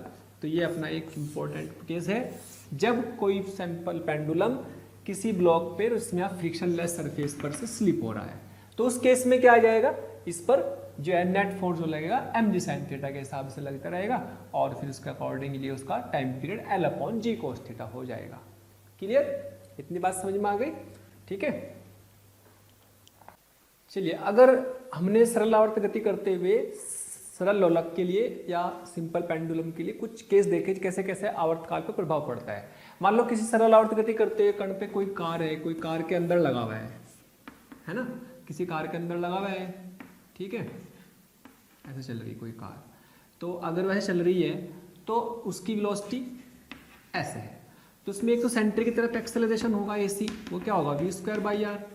तो ये अपना एक इम्पोर्टेंट केस है, जब कोई सैंपल पेंडुलम किसी ब्लॉक पे उसमें आप फ्रिक्शनलेस सरफेस पर से स्लिप हो रहा है, तो उस केस में क्या आ जाएगा, इस पर जो है नेट फोर्स जो लगेगा एम जी साइन थीटा के हिसाब से लगता रहेगा, और फिर उसके अकॉर्डिंगली उसका time period L upon g cos theta हो जाएगा। क्लियर, इतनी बात समझ में आ गई, ठीक है। चलिए, अगर हमने सरल आवर्त गति करते हुए सरल लोलक के लिए या सिंपल पेंडुलम के लिए कुछ केस देखे कैसे कैसे आवर्तकाल पर प्रभाव पड़ता है। मान लो किसी सरल आवर्त गति करते हुए कण पे कोई कार है, कोई कार के अंदर लगा हुआ है ना, किसी कार के अंदर लगा हुआ है, ठीक है, ऐसे चल रही कोई कार, तो अगर वह चल रही है तो उसकी वेलोसिटी ऐसे है, तो उसमें एक तो सेंटर की तरफ एक्सेलरेशन होगा एसी, वो क्या होगा वी स्क्वायर बाई आर,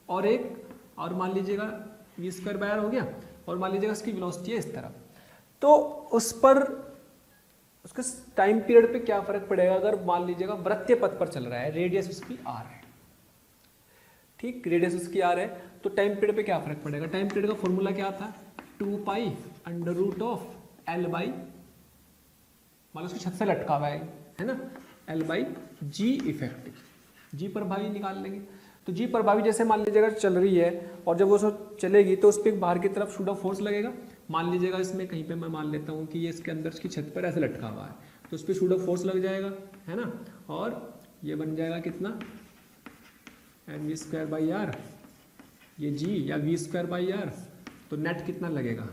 और एक और मान लीजिएगा वी स्क्वायर बाई आर हो गया, और मान लीजिएगा उसकी वेलोसिटी है इस तरफ, तो उस पर उसके टाइम पीरियड पे क्या फर्क पड़ेगा। अगर मान लीजिएगा वृत्तीय पथ पर चल रहा है, रेडियस उसकी आर है, ठीक, रेडियस उसकी आर है, तो टाइम पीरियड पे क्या फर्क पड़ेगा। टाइम पीरियड का फॉर्मूला क्या था, 2 pi under root of L by, मतलब उसकी छत से लटका हुआ है ना, L by g effective, g प्रभावी निकाल लेंगे। तो जी प्रभावी जैसे मान लीजिएगा चल रही है और जब वो चलेगी तो उस पर बाहर की तरफ सूडो फोर्स लगेगा। मान लीजिएगा इसमें कहीं पे मैं मान लेता हूँ कि ये इसके अंदर इसकी छत पर ऐसे लटका हुआ है, तो उस पर सूडो फोर्स लग जाएगा, है ना, और ये बन जाएगा कितना mv² बाई आर, ये जी या v² बाई आर, तो नेट कितना लगेगा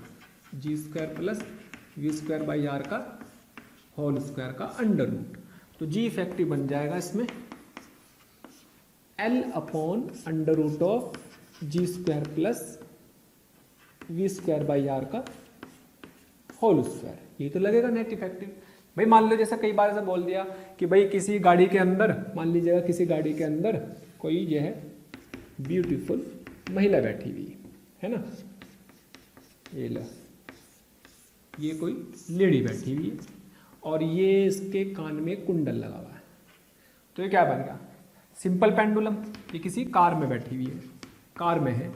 g² plus v² by r का होल स्क्वायर का अंडर रूट। तो जी इफेक्टिव बन जाएगा इसमें L upon under root of g² plus v² by r का होल स्क्वायर, ये तो लगेगा नेट इफेक्टिव। भाई मान लो जैसा कई बार ऐसा बोल दिया कि भाई किसी गाड़ी के अंदर, मान लीजिएगा किसी गाड़ी के अंदर कोई ये है ब्यूटीफुल महिला बैठी हुई है ना, ये लो, ये कोई लेडी बैठी हुई है और ये इसके कान में कुंडल लगा हुआ है, तो ये क्या बन गया सिंपल पेंडुलम। ये किसी कार में बैठी हुई है, कार में है,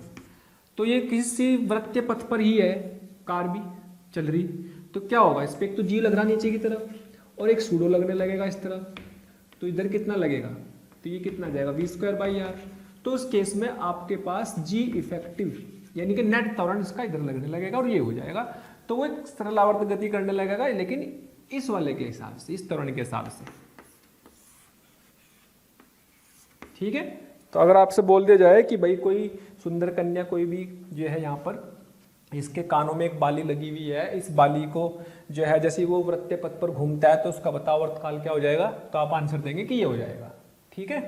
तो ये किसी वृत्तीय पथ पर ही है, कार भी चल रही, तो क्या होगा इस पर एक तो जी लग रहा नीचे की तरफ और एक सूडो लगने लगेगा इस तरफ, तो इधर कितना लगेगा, तो ये कितना जाएगा v² बाई आर। तो उस केस में आपके पास जी इफेक्टिव यानी कि नेट त्वरण इसका इधर लगने लगेगा और ये हो जाएगा, तो वो एक सरल आवर्त गति करने लगेगा, लेकिन इस वाले के हिसाब से, इस त्वरण के हिसाब से, ठीक है। तो अगर आपसे बोल दिया जाए कि भाई कोई सुंदर कन्या कोई भी जो है यहाँ पर इसके कानों में एक बाली लगी हुई है, इस बाली को जो है जैसे वो वृत्तीय पथ पर घूमता है तो उसका बताओ आवर्तकाल क्या हो जाएगा, तो आप आंसर देंगे कि ये हो जाएगा, ठीक है।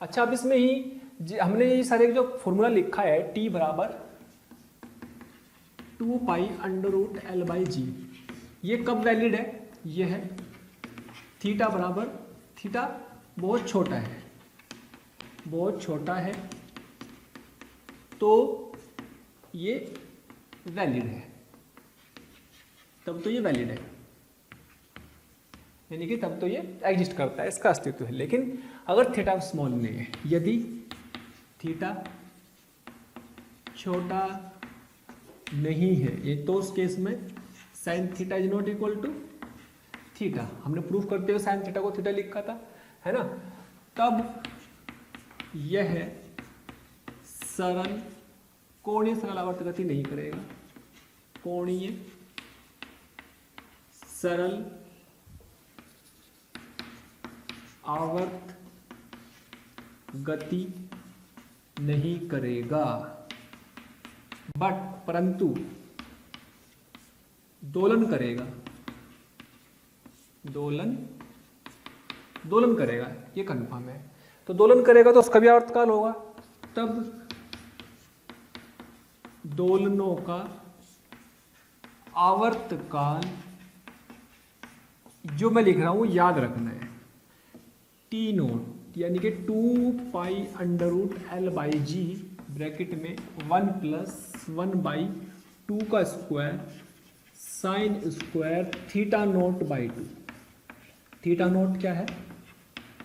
अच्छा, अब इसमें ही हमने ये सारे जो फॉर्मूला लिखा है t बराबर 2 pi under root L by g, ये कब वैलिड है, ये है थीटा बराबर, थीटा बहुत छोटा है, बहुत छोटा है, तो ये वैलिड है, तब तो ये वैलिड है, यानी कि तब तो ये एग्जिस्ट करता है, इसका अस्तित्व है। लेकिन अगर थीटा स्मॉल नहीं है, यदि थीटा छोटा नहीं है ये, तो उस केस में sine theta is not equal to theta, हमने प्रूफ करते हुए साइन थीटा को थीटा लिखा था, है ना, तब यह सरल कोणीय सरल आवर्त गति नहीं करेगा, कोणीय सरल आवर्त गति नहीं करेगा, बट परंतु दोलन करेगा, दोलन करेगा, ये कंफर्म है। तो दोलन करेगा तो उसका भी आवर्तकाल होगा, तब दोलनों का आवर्तकाल जो मैं लिख रहा हूं याद रखना है, टी नोट यानी कि 2 pi under root L by g bracket में 1 प्लस 1 बाई 2 का square sine square theta naught by 2। Theta naught क्या है,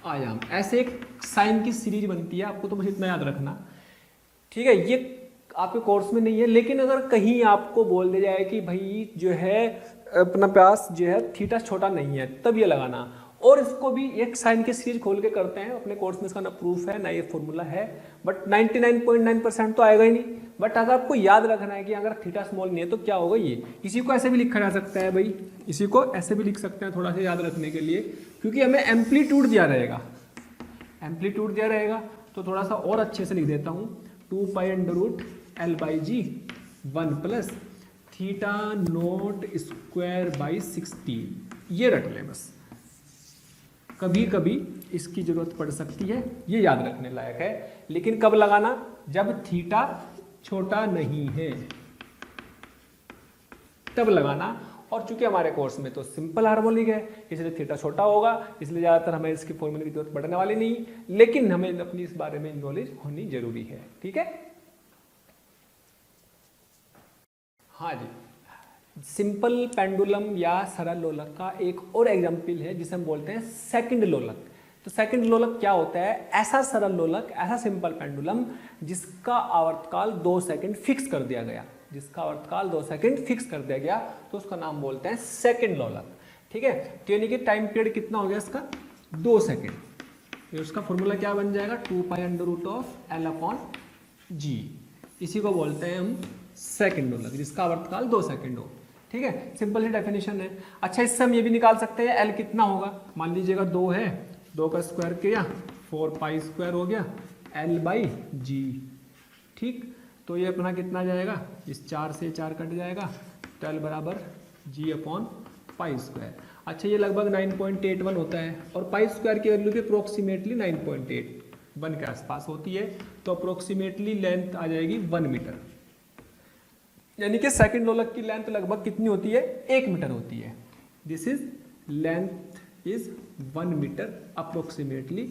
आयाम। ऐसे एक साइन की सीरीज बनती है, आपको तो मुझे इतना याद रखना, ठीक है। ये आपके कोर्स में नहीं है, लेकिन अगर कहीं आपको बोल दिया जाए कि भाई जो है अपना पास जो है थीटा छोटा नहीं है, तब ये लगाना। और इसको भी एक साइन की सीरीज खोल के करते हैं अपने कोर्स में, इसका ना प्रूफ है ना ये फॉर्मूला है, बट 99.9% तो आएगा ही नहीं। बट अगर आपको याद रखना है कि अगर थीटा स्मॉल नहीं है तो क्या होगा, ये इसी को ऐसे भी लिखा जा सकता है भाई, इसी को ऐसे भी लिख सकते हैं थोड़ा सा याद रखने के लिए, क्योंकि हमें एम्पलीट्यूड दिया रहेगा, एम्पलीट्यूड दिया रहेगा। तो थोड़ा सा और अच्छे से लिख देता हूँ, 2 pi under root L by g 1 plus theta naught square by 16, ये रख लें बस, कभी कभी इसकी जरूरत पड़ सकती है, ये याद रखने लायक है। लेकिन कब लगाना, जब थीटा छोटा नहीं है तब लगाना। और चूंकि हमारे कोर्स में तो सिंपल हार्मोनिक है, इसलिए थीटा छोटा होगा, इसलिए ज़्यादातर हमें इसकी फॉर्मूले की जरूरत पड़ने वाली नहीं, लेकिन हमें अपनी इस बारे में नॉलेज होनी जरूरी है, ठीक है। हाँ जी, सिंपल पेंडुलम या सरल लोलक का एक और एग्जाम्पल है जिसे हम बोलते हैं सेकंड लोलक। तो सेकंड लोलक क्या होता है, ऐसा सरल लोलक, ऐसा सिंपल पेंडुलम जिसका आवर्तकाल 2 सेकंड फिक्स कर दिया गया। जिसका आवर्तकाल 2 सेकंड फिक्स कर दिया गया, तो उसका नाम बोलते हैं सेकंड लोलक। ठीक है, तो यानी कि टाइम पीरियड कितना हो गया इसका 2 सेकंड। तो उसका फॉर्मूला क्या बन जाएगा 2 pi under root of l upon g. इसी को बोलते हैं हम सेकंड लोलक, जिसका आवर्तकाल 2 सेकंड हो। ठीक है, सिंपल सी डेफिनेशन है। अच्छा, इससे हम ये भी निकाल सकते हैं एल कितना होगा। मान लीजिएगा 2 है, 2 का स्क्वायर किया 4 पाई स्क्वायर हो गया एल बाई जी। ठीक, तो ये अपना कितना जाएगा, इस 4 से 4 कट जाएगा, तो एल बराबर जी अपॉन पाई स्क्वायर। अच्छा, ये लगभग 9.81 होता है और पाई स्क्वायर की वैल्यू भी अप्रोक्सीमेटली 9.81 के आसपास होती है, तो अप्रोक्सीमेटली लेंथ आ जाएगी 1 मीटर। यानी कि सेकंड लोलक की लेंथ लगभग कितनी होती है 1 मीटर होती है। This is length is 1 metre approximately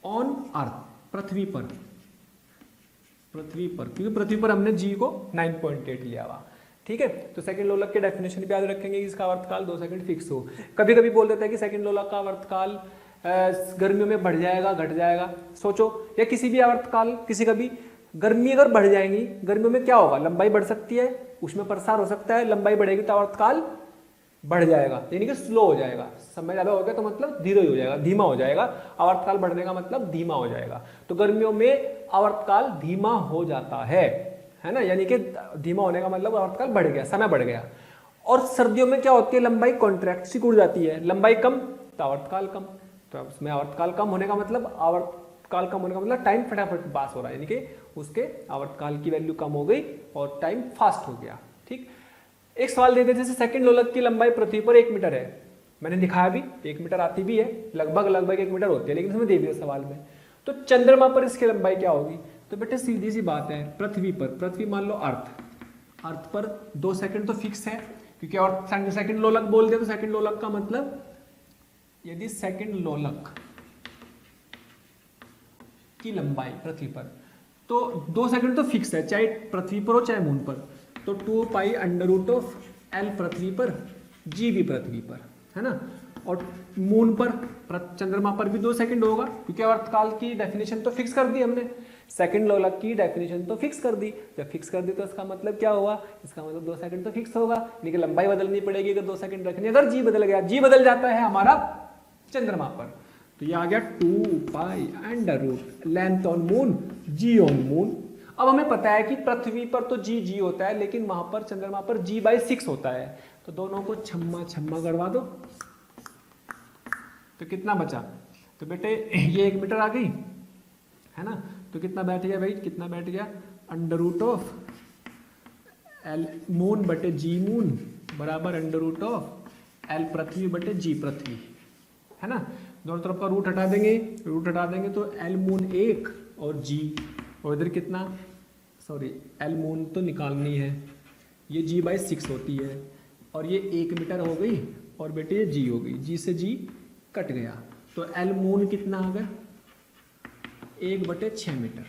on earth, पृथ्वी पर, क्योंकि पृथ्वी पर हमने जी को 9.8 लिया हुआ। ठीक है, तो सेकंड लोलक के डेफिनेशन भी याद रखेंगे कि इसका आवर्तकाल 2 सेकंड फिक्स हो। कभी कभी बोल देता है कि सेकंड लोलक का आवर्तकाल गर्मियों में बढ़ जाएगा घट जाएगा। सोचो, या किसी भी आवर्तकाल किसी का भी गर्मी अगर बढ़ जाएंगी, गर्मियों में क्या होगा, लंबाई बढ़ सकती है, उसमें प्रसार हो सकता है, लंबाई बढ़ेगी तो आवर्तकाल बढ़ जाएगा, यानी कि स्लो हो जाएगा। समय ज़्यादा हो गया तो मतलब धीरे हो जाएगा, धीमा हो जाएगा। आवर्तकाल बढ़ने का मतलब धीमा हो जाएगा। तो गर्मियों में आवर्तकाल धीमा हो जाता है ना, यानी कि धीमा होने का मतलब आवर्तकाल बढ़ गया, समय बढ़ गया। और सर्दियों में क्या होती है, लंबाई कॉन्ट्रैक्ट सिकुड़ जाती है, लंबाई कम तो आवर्तकाल कम। तो उसमें आवर्तकाल कम होने का मतलब, आवर्तकाल कम होने का मतलब टाइम फटाफट पास हो रहा है, यानी कि उसके आवर्तकाल की वैल्यू कम हो गई और टाइम फास्ट हो गया। ठीक, एक सवाल देते जैसे सेकंड लोलक की लंबाई पृथ्वी पर 1 मीटर है, मैंने दिखाया भी 1 मीटर आती भी है, लगभग 1 मीटर होती है, लेकिन इसमें दे दिया सवाल में। तो चंद्रमा पर इसकी लंबाई क्या होगी। तो बेटे सीधी सी बात है, पृथ्वी पर, पृथ्वी मान लो अर्थ पर 2 सेकंड तो फिक्स है, क्योंकि और सेकंड लोलक बोल दिया, तो सेकंड लोलक का मतलब यदि सेकंड लोलक की लंबाई पृथ्वी पर, तो 2 सेकंड तो फिक्स है, चाहे पृथ्वी पर हो चाहे मून पर। तो 2 pi under root of l पृथ्वी पर, जी भी पृथ्वी पर, है ना। और मून पर, चंद्रमा पर भी 2 सेकंड होगा, क्योंकि आवर्तकाल की डेफिनेशन तो फिक्स कर दी हमने, सेकंड लोलक की डेफिनेशन तो फिक्स कर दी। जब फिक्स कर दी तो इसका मतलब क्या हुआ, इसका मतलब 2 सेकंड तो फिक्स होगा, लेकिन लंबाई बदलनी पड़ेगी अगर 2 सेकंड रखनी। अगर जी बदल गया, जी बदल जाता है हमारा चंद्रमा पर, तो ये आ गया 2 pi under root length on moon, g on moon. अब हमें पता है कि पृथ्वी पर तो जी होता है, लेकिन वहां पर चंद्रमा पर g/6 होता है, तो दोनों को छम्मा करवा दो, तो कितना बचा। तो बेटे ये 1 मीटर आ गई, है ना। तो कितना बैठ गया भाई, कितना बैठ गया, under root of l moon बटे जी मून बराबर अंडर रूट ऑफ एल पृथ्वी बटे जी पृथ्वी, है ना। दोनों तरफ का रूट हटा देंगे तो एल मून 1 और जी, और इधर कितना, सॉरी एल मून तो निकालनी है, ये g/6 होती है, और ये 1 मीटर हो गई, और बेटे ये जी हो गई, जी से जी कट गया, तो एल मून कितना आ गया 1/6 मीटर।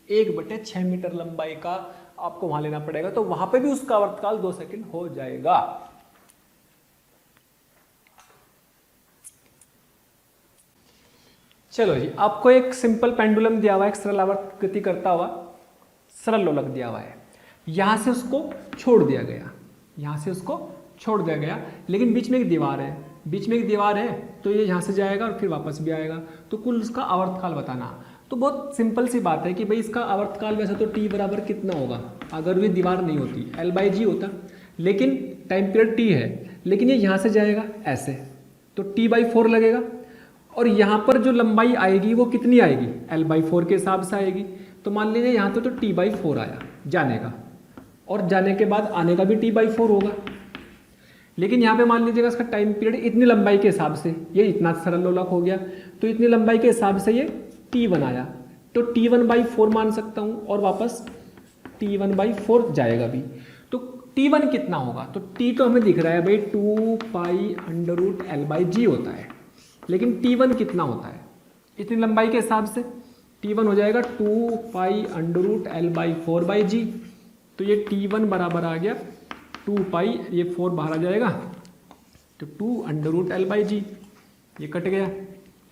1/6 मीटर लंबाई का आपको वहां लेना पड़ेगा, तो वहां पे भी उसका आवर्तकाल 2 सेकंड हो जाएगा। चलो जी, आपको एक सिंपल पेंडुलम दिया हुआ है, एक सरल आवर्त गति करता हुआ सरल लोलक दिया हुआ है, यहां से उसको छोड़ दिया गया, लेकिन बीच में एक दीवार है, तो ये यहां से जाएगा और फिर वापस भी आएगा, तो कुल उसका आवर्तकाल बताना। तो बहुत सिंपल सी बात है कि भाई इसका आवर्तकाल वैसे तो t बराबर कितना होगा, अगर ये दीवार नहीं होती L/G होता, लेकिन टाइम पीरियड t है, लेकिन ये यहाँ से जाएगा ऐसे, तो t/4 लगेगा, और यहाँ पर जो लंबाई आएगी वो कितनी आएगी, L/4 के हिसाब से आएगी। तो मान लीजिए यहाँ तो t/4 आया जाने का, और जाने के बाद आने का भी t/4 होगा, लेकिन यहाँ पे मान लीजिएगा इसका टाइम पीरियड इतनी लंबाई के हिसाब से, ये इतना सरल लोलक हो गया, तो इतनी लंबाई के हिसाब से ये t1 आया, तो t1/4 मान सकता हूँ, और वापस t1/4 जाएगा भी, तो t1 कितना होगा। तो t तो हमें दिख रहा है भाई 2 पाई अंडर रूट L/G होता है, लेकिन t1 कितना होता है इतनी लंबाई के हिसाब से, t1 हो जाएगा 2 पाई अंडर रूट L/4/G, तो ये t1 बराबर आ गया 2 पाई, ये 4 बाहर आ जाएगा, तो 2 अंडर रूट L/G, ये कट गया,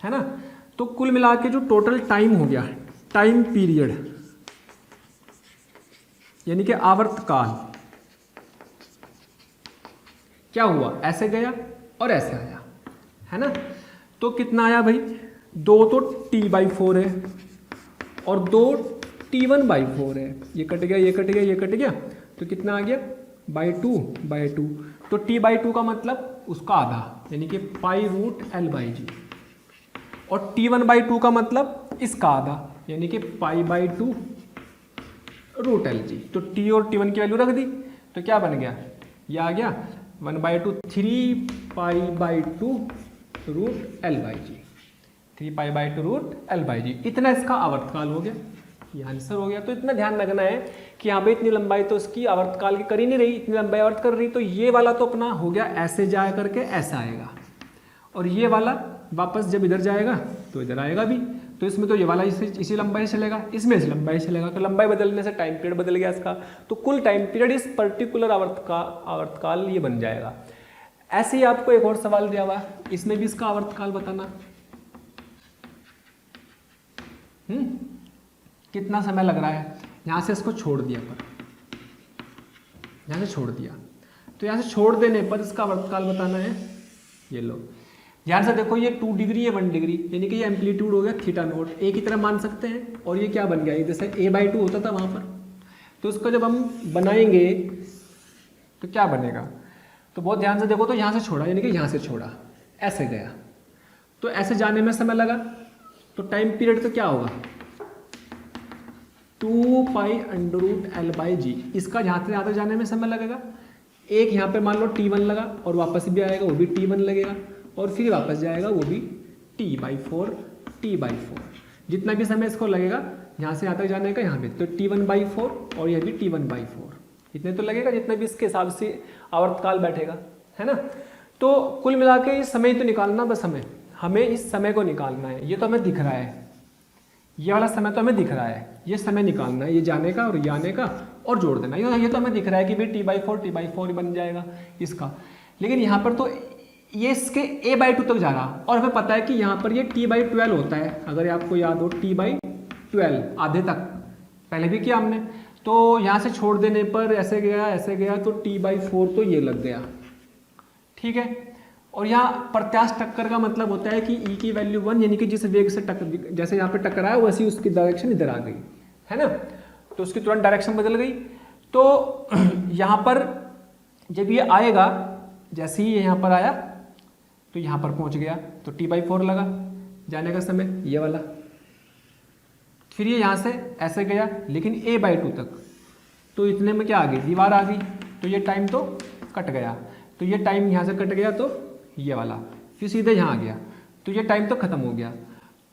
है ना। तो कुल मिला के जो टोटल टाइम हो गया, टाइम पीरियड यानी कि आवर्तकाल क्या हुआ, ऐसे गया और ऐसे आया, है ना। तो कितना आया भाई, 2 तो t/4 है और 2 t1/4 है। ये कट गया, ये कट गया, ये कट गया, तो कितना आ गया /2 तो t/2 का मतलब उसका आधा, यानी कि π√L/g। और t1/2 का मतलब इसका आधा, यानी कि π/2√Lg। तो t और t1 की वैल्यू रख दी, तो क्या बन गया, ये आ गया 1/2 3π/2√L/g, 3π/2√L/g। इतना इसका आवर्तकाल हो गया, ये आंसर हो गया। तो इतना ध्यान रखना है कि यहाँ पे इतनी लंबाई तो उसकी आवर्तकाल की कर ही नहीं रही, इतनी लंबाई आवर्त कर रही, तो ये वाला तो अपना हो गया ऐसे जा करके ऐसा आएगा, और ये वाला वापस जब इधर जाएगा तो इधर आएगा भी। तो इसमें तो ये वाला इसी लंबाई से चलेगा, इसमें इसी लंबाई से चलेगा, तो लंबाई बदलने से टाइम पीरियड बदल गया इसका, तो कुल टाइम पीरियड इस पर्टिकुलर आवर्तकाल ये बन जाएगा। ऐसे ही आपको एक और सवाल दिया हुआ है, इसमें भी इसका आवर्तकाल बताना। कितना समय लग रहा है, यहाँ से इसको छोड़ दिया, पर यहाँ से छोड़ दिया, तो यहाँ से छोड़ देने पर इसका आवर्तकाल बताना है। ये लो ध्यान से देखो, ये 2 डिग्री है 1 डिग्री, यानी कि ये एम्पलीट्यूड हो गया θ0, ए की तरह मान सकते हैं। और ये क्या बन गया, जैसे a/2 होता था वहाँ पर, तो उसको जब हम बनाएंगे तो क्या बनेगा, तो बहुत ध्यान से देखो, तो यहाँ से छोड़ा, यानी कि यहाँ से छोड़ा, ऐसे गया, तो ऐसे जाने में समय लगा, तो टाइम पीरियड तो क्या होगा 2π√L/g। इसका यहाँ से यहाँ तक जाने में समय लगेगा, एक यहाँ पे मान लो t1 लगा और वापस भी आएगा, वो भी t1 लगेगा, और फिर वापस जाएगा, वो भी t/4। जितना भी समय इसको लगेगा यहाँ से यहाँ तक जाने का, यहाँ पे तो t1/4 और यह भी t1/4, इतने तो लगेगा जितना भी इसके हिसाब से आवर्तकाल बैठेगा, है ना। तो कुल मिला के इस समय तो निकालना, बस हमें इस समय को निकालना है। ये तो हमें दिख रहा है, ये वाला समय तो हमें दिख रहा है, ये समय निकालना है, ये जाने का और ये आने का, और जोड़ देना। ये तो हमें दिख रहा है कि भाई t/4 बन जाएगा इसका, लेकिन यहाँ पर तो ये इसके a/2 तक जा रहा, और हमें पता है कि यहाँ पर ये t/12 होता है, अगर आपको याद हो t/12 आधे तक पहले भी किया हमने। तो यहाँ से छोड़ देने पर ऐसे गया तो t/4 तो ये लग गया, ठीक है। और यहाँ प्रत्यास्थ टक्कर का मतलब होता है कि e की वैल्यू 1, यानी कि जिस वेग से टक्कर, जैसे यहाँ पे टकराया वैसे उसकी डायरेक्शन इधर आ गई, है ना, तो उसकी तुरंत डायरेक्शन बदल गई। तो यहाँ पर जब ये आएगा, जैसे ही यहाँ पर आया तो यहाँ पर पहुँच गया, तो t/4 लगा जाने का समय, ये वाला। फिर ये यहाँ से ऐसे गया, लेकिन a/2 तक, तो इतने में क्या आ गई, दीवार आ गई, तो ये टाइम तो कट गया, तो ये टाइम यहाँ से कट गया, तो ये वाला फिर सीधे यहाँ आ गया, तो ये टाइम तो ख़त्म हो गया।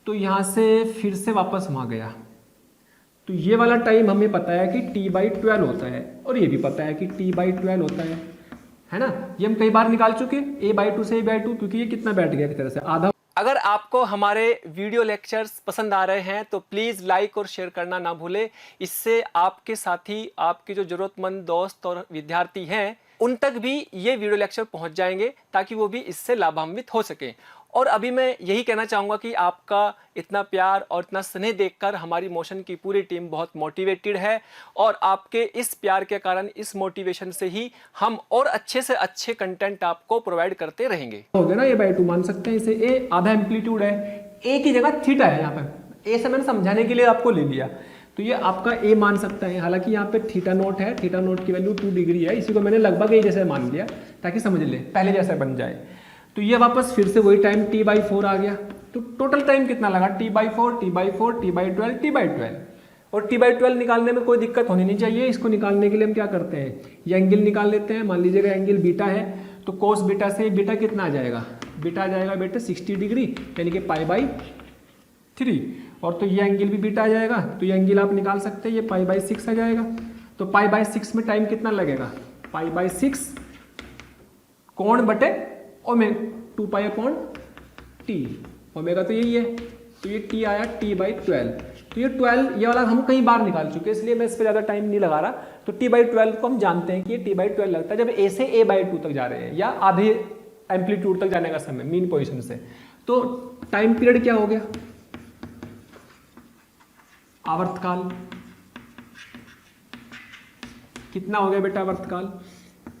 तो यहाँ से फिर से वापस वहाँ गया, तो ये वाला टाइम हमें पता है कि t/12 होता है, और ये भी पता है कि t/12 होता है ना। ये हम कई बार निकाल चुके a/2 से a/2, क्योंकि ये कितना बैठ गया एक तरह से आधा। अगर आपको हमारे वीडियो लेक्चर्स पसंद आ रहे हैं तो प्लीज़ लाइक और शेयर करना ना भूलें। इससे आपके साथी, आपके जो ज़रूरतमंद दोस्त और विद्यार्थी हैं, उन तक भी ये वीडियो लेक्चर पहुंच जाएंगे, ताकि वो भी इससे लाभान्वित हो सकें। और अभी मैं यही कहना चाहूँगा कि आपका इतना प्यार और इतना स्नेह देखकर हमारी मोशन की पूरी टीम बहुत मोटिवेटेड है, और आपके इस प्यार के कारण, इस मोटिवेशन से ही हम और अच्छे से अच्छे कंटेंट आपको प्रोवाइड करते रहेंगे। हो गया ना, a/2 मान सकते हैं इसे, a आधा एम्पलीट्यूड है, a की जगह थीटा है, यहाँ पर a से मैंने समझाने के लिए आपको ले लिया, तो ये आपका a मान सकता है। हालांकि यहाँ पे θ0 है, θ0 की वैल्यू 2 डिग्री है, इसी को मैंने लगभग a जैसे मान लिया ताकि समझ ले, पहले जैसा बन जाए। तो ये वापस फिर से वही टाइम t/4 आ गया, तो टोटल टाइम कितना लगा t/4 t/4 t/12 t/12, और t/12 निकालने में कोई दिक्कत होनी नहीं चाहिए। इसको निकालने के लिए हम क्या करते हैं, ये एंगल निकाल लेते हैं। मान लीजिएगा एंगल बीटा है, तो कोस बीटा से बीटा कितना आ जाएगा, बीटा आ जाएगा बेटे 60 डिग्री, यानी कि π/3, और तो ये एंगल भी बीटा आ जाएगा, तो ये एंगल आप निकाल सकते हैं, ये π/6 आ जाएगा। तो π/6 में टाइम कितना लगेगा, π/6 कोण बटे ओमेगा 2π/t, ओमेगा तो यही है, तो ये t आया t/12, तो ये 12 ये वाला हम कई बार निकाल चुके हैं, इसलिए मैं इस पर ज़्यादा टाइम नहीं लगा रहा। तो t/12 को हम जानते हैं कि ये t/12 लगता है जब a से a/2 तक जा रहे हैं, या आधे एम्पलीट्यूड तक जाने का समय मीन पोजिशन से। तो टाइम पीरियड क्या हो गया, आवर्तकाल कितना हो गया बेटा आवर्तकाल?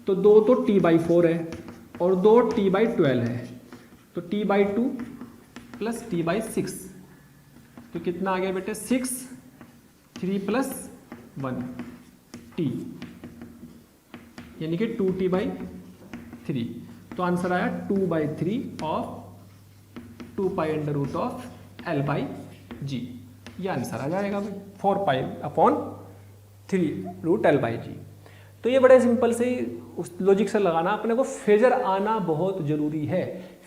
तो 2 तो t/4 है और 2 t/12 है, तो t/2 प्लस t/6, तो कितना आ गया बेटे 6, 3 + 1 t, यानी कि 2t/3। तो आंसर आया 2/3 ऑफ 2π√L/g, ये आंसर आ जाएगा भाई 4π/3√L/g। तो ये बड़े सिंपल से उस लॉजिक से लगाना, अपने को फेजर आना बहुत जरूरी है।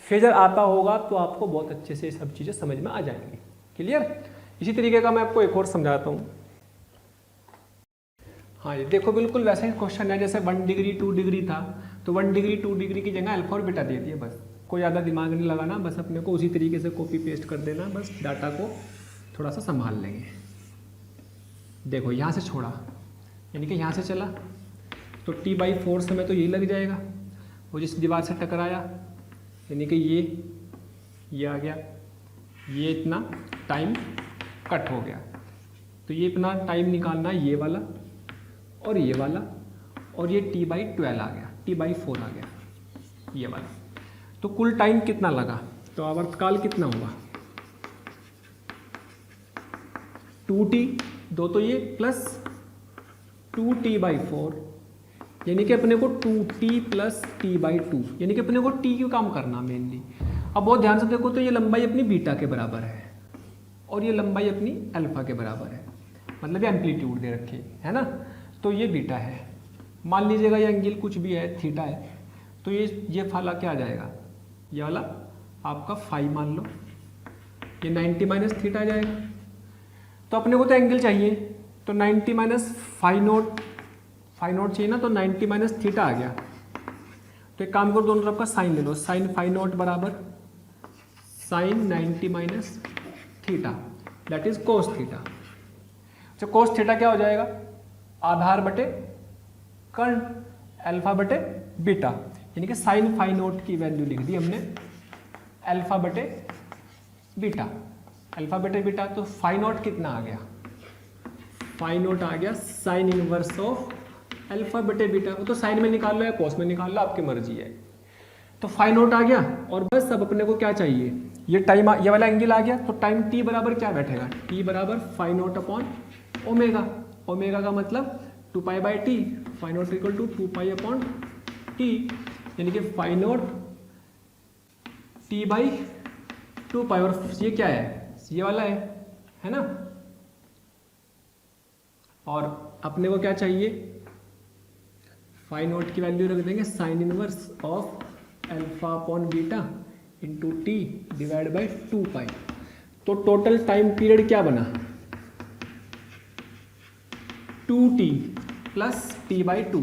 फेजर आता होगा तो आपको बहुत अच्छे से सब चीज़ें समझ में आ जाएंगी। क्लियर? इसी तरीके का मैं आपको एक और समझाता हूँ। हाँ ये देखो बिल्कुल वैसा ही क्वेश्चन है जैसे 1 डिग्री 2 डिग्री था, तो 1 डिग्री 2 डिग्री की जगह अल्फा और बीटा दे दिए, बस कोई ज़्यादा दिमाग नहीं लगाना, बस अपने को उसी तरीके से कॉपी पेस्ट कर देना, बस डाटा को थोड़ा सा संभाल लेंगे। देखो यहाँ से छोड़ा, यानी कि यहाँ से चला, तो t/4 समय तो यही लग जाएगा, वो जिस दीवार से टकराया, यानी कि ये आ गया, ये इतना टाइम कट हो गया, तो ये इतना टाइम निकालना ये वाला और ये वाला, और ये t/12 आ गया, t/4 आ गया ये वाला। तो कुल टाइम कितना लगा? तो आवर्तकाल कितना हुआ? 2t, 2 तो ये प्लस 2t/4, यानी कि अपने को 2t + t/2, यानी कि अपने को t क्यों काम करना मेनली। अब बहुत ध्यान से देखो, तो ये लंबाई अपनी बीटा के बराबर है और ये लंबाई अपनी अल्फा के बराबर है, मतलब ये एम्पलीट्यूड दे रखी है ना। तो ये बीटा है, मान लीजिएगा ये एंगल कुछ भी है, थीटा है, तो ये फाला क्या आ जाएगा, ये वाला आपका फाई मान लो, ये 90 - थीटा आ जाएगा। तो अपने को तो एंगल चाहिए, तो 90 - फाई नोट चाहिए ना, तो 90 - थीटा आ गया। तो एक काम करो, दोनों तरफ का साइन ले लो, साइन फाई नोट बराबर साइन 90 - थीटा, दैट इज कोस थीटा। तो कोस थीटा क्या हो जाएगा? आधार बटे कर्ण, अल्फा बटे बीटा, यानी कि साइन फाई नोट की वैल्यू लिख दी हमने अल्फा बटे बीटा, अल्फा बटे बीटा। तो फाई नोट कितना आ गया? फाई नोट आ गया साइन इनवर्स ऑफ अल्फा बटे बीटा। वो तो साइन में निकाल लो या कोस में निकाल लो, आपकी मर्जी है। तो फाई नोट आ गया, और बस अब अपने को क्या चाहिए, ये टाइम, ये वाला एंगल आ गया, तो टाइम t बराबर क्या बैठेगा? t बराबर phi naught upon omega. Omega का मतलब 2π/t, phi note equal to 2π/t, यानी कि फाई नोट t/2π, और ये क्या है, ये वाला है ना। और अपने को क्या चाहिए, फाई नोट की वैल्यू रख देंगे sine inverse of alpha upon beta into t divide by 2π। तो टोटल टाइम पीरियड क्या बना? 2t + t/2।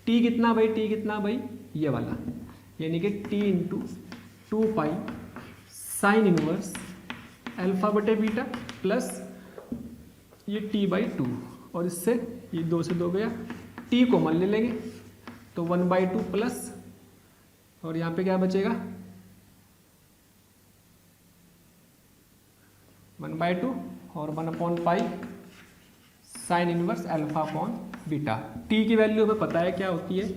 t कितना भाई? t कितना भाई? ये वाला, यानी कि t into 2π sine inverse alpha बटे बीटा प्लस ये t/2, और इससे ये 2 से 2 गया, t को मान ले लेंगे, तो 1/2 प्लस, और यहाँ पे क्या बचेगा 1/2 और 1/π sine inverse alpha upon beta. t की वैल्यू हमें पता है क्या होती है,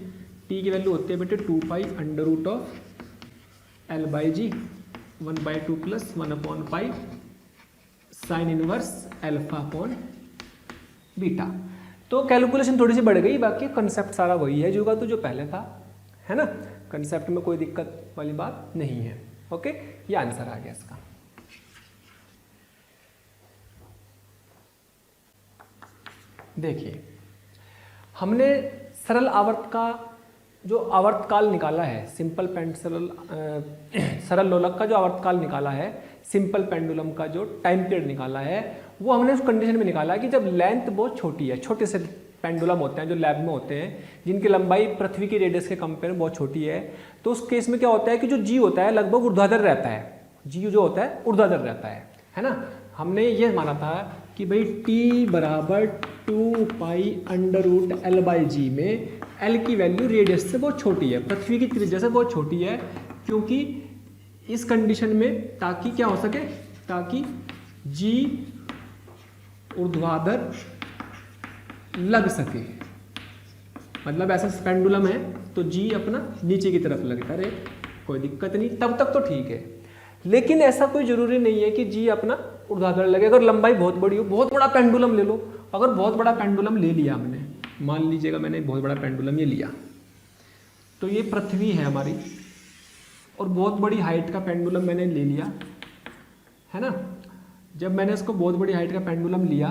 t की वैल्यू होती है बेटे 2π √L/g 1/2 plus 1/π sine inverse alpha upon beta. तो कैलकुलेशन थोड़ी सी बढ़ गई, बाकी कंसेप्ट सारा वही है जो जो पहले था, है ना। कंसेप्ट में कोई दिक्कत वाली बात नहीं है। ओके, ये आंसर आ गया इसका। देखिए, हमने सरल आवर्त का जो आवर्तकाल निकाला है, सरल लोलक का जो आवर्तकाल निकाला है, सिंपल पेंडुलम का जो टाइम पीरियड निकाला है, वो हमने उस कंडीशन में निकाला है कि जब लेंथ बहुत छोटी है, छोटे से पेंडुलम होते हैं जो लैब में होते हैं, जिनकी लंबाई पृथ्वी की रेडियस के कंपेयर में बहुत छोटी है, तो उस केस में क्या होता है कि जो जी होता है लगभग ऊर्ध्वाधर रहता है, जी जो होता है ऊर्ध्वाधर रहता है ना। हमने ये माना था कि भाई t बराबर 2π √L/g में L की वैल्यू रेडियस से बहुत छोटी है, पृथ्वी की त्रिज्या से बहुत छोटी है, क्योंकि इस कंडीशन में ताकि क्या हो सके, ताकि g ऊर्ध्वाधर लग सके, मतलब ऐसा पेंडुलम है तो जी अपना नीचे की तरफ लगता रहे, कोई दिक्कत नहीं, तब तक तो ठीक है। लेकिन ऐसा कोई जरूरी नहीं है कि जी अपना ऊर्ध्वाधर लगे। अगर लंबाई बहुत बड़ी हो, बहुत बड़ा पेंडुलम ले लो, अगर बहुत बड़ा पेंडुलम ले लिया हमने, मान लीजिएगा मैंने बहुत बड़ा पेंडुलम ये लिया, तो ये पृथ्वी है हमारी और बहुत बड़ी हाइट का पेंडुलम मैंने ले लिया, है ना। जब मैंने इसको बहुत बड़ी हाइट का पेंडुलम लिया,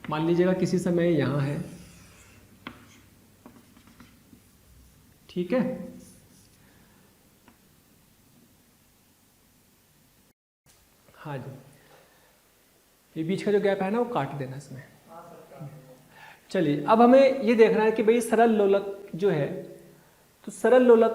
मान लीजिएगा किसी समय यहाँ है, ठीक है। हाँ जी, ये बीच का जो गैप है ना वो काट देना इसमें। चलिए अब हमें ये देखना है कि भाई सरल लोलक जो है, तो सरल लोलक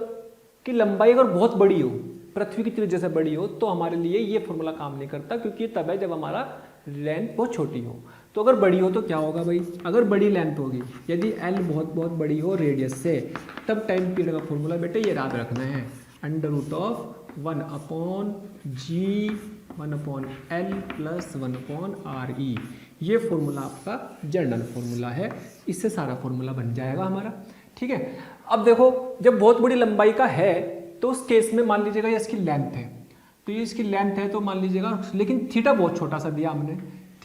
की लंबाई अगर बहुत बड़ी हो, पृथ्वी की त्रिज्या से बड़ी हो, तो हमारे लिए ये फॉर्मूला काम नहीं करता, क्योंकि ये तब है जब हमारा लेंथ बहुत छोटी हो। तो अगर बड़ी हो तो क्या होगा भाई, अगर बड़ी लेंथ होगी, यदि एल बहुत बहुत बड़ी हो रेडियस से, तब टाइम पीरियड का फॉर्मूला बेटे ये याद रखना है, √1/g 1/L + 1/RE। ये फॉर्मूला आपका जनरल फॉर्मूला है, इससे सारा फॉर्मूला बन जाएगा हमारा, ठीक है। अब देखो जब बहुत बड़ी लंबाई का है तो उस केस में मान लीजिएगा ये इसकी लेंथ है, तो ये इसकी लेंथ है, तो मान लीजिएगा, लेकिन थीटा बहुत छोटा सा दिया हमने,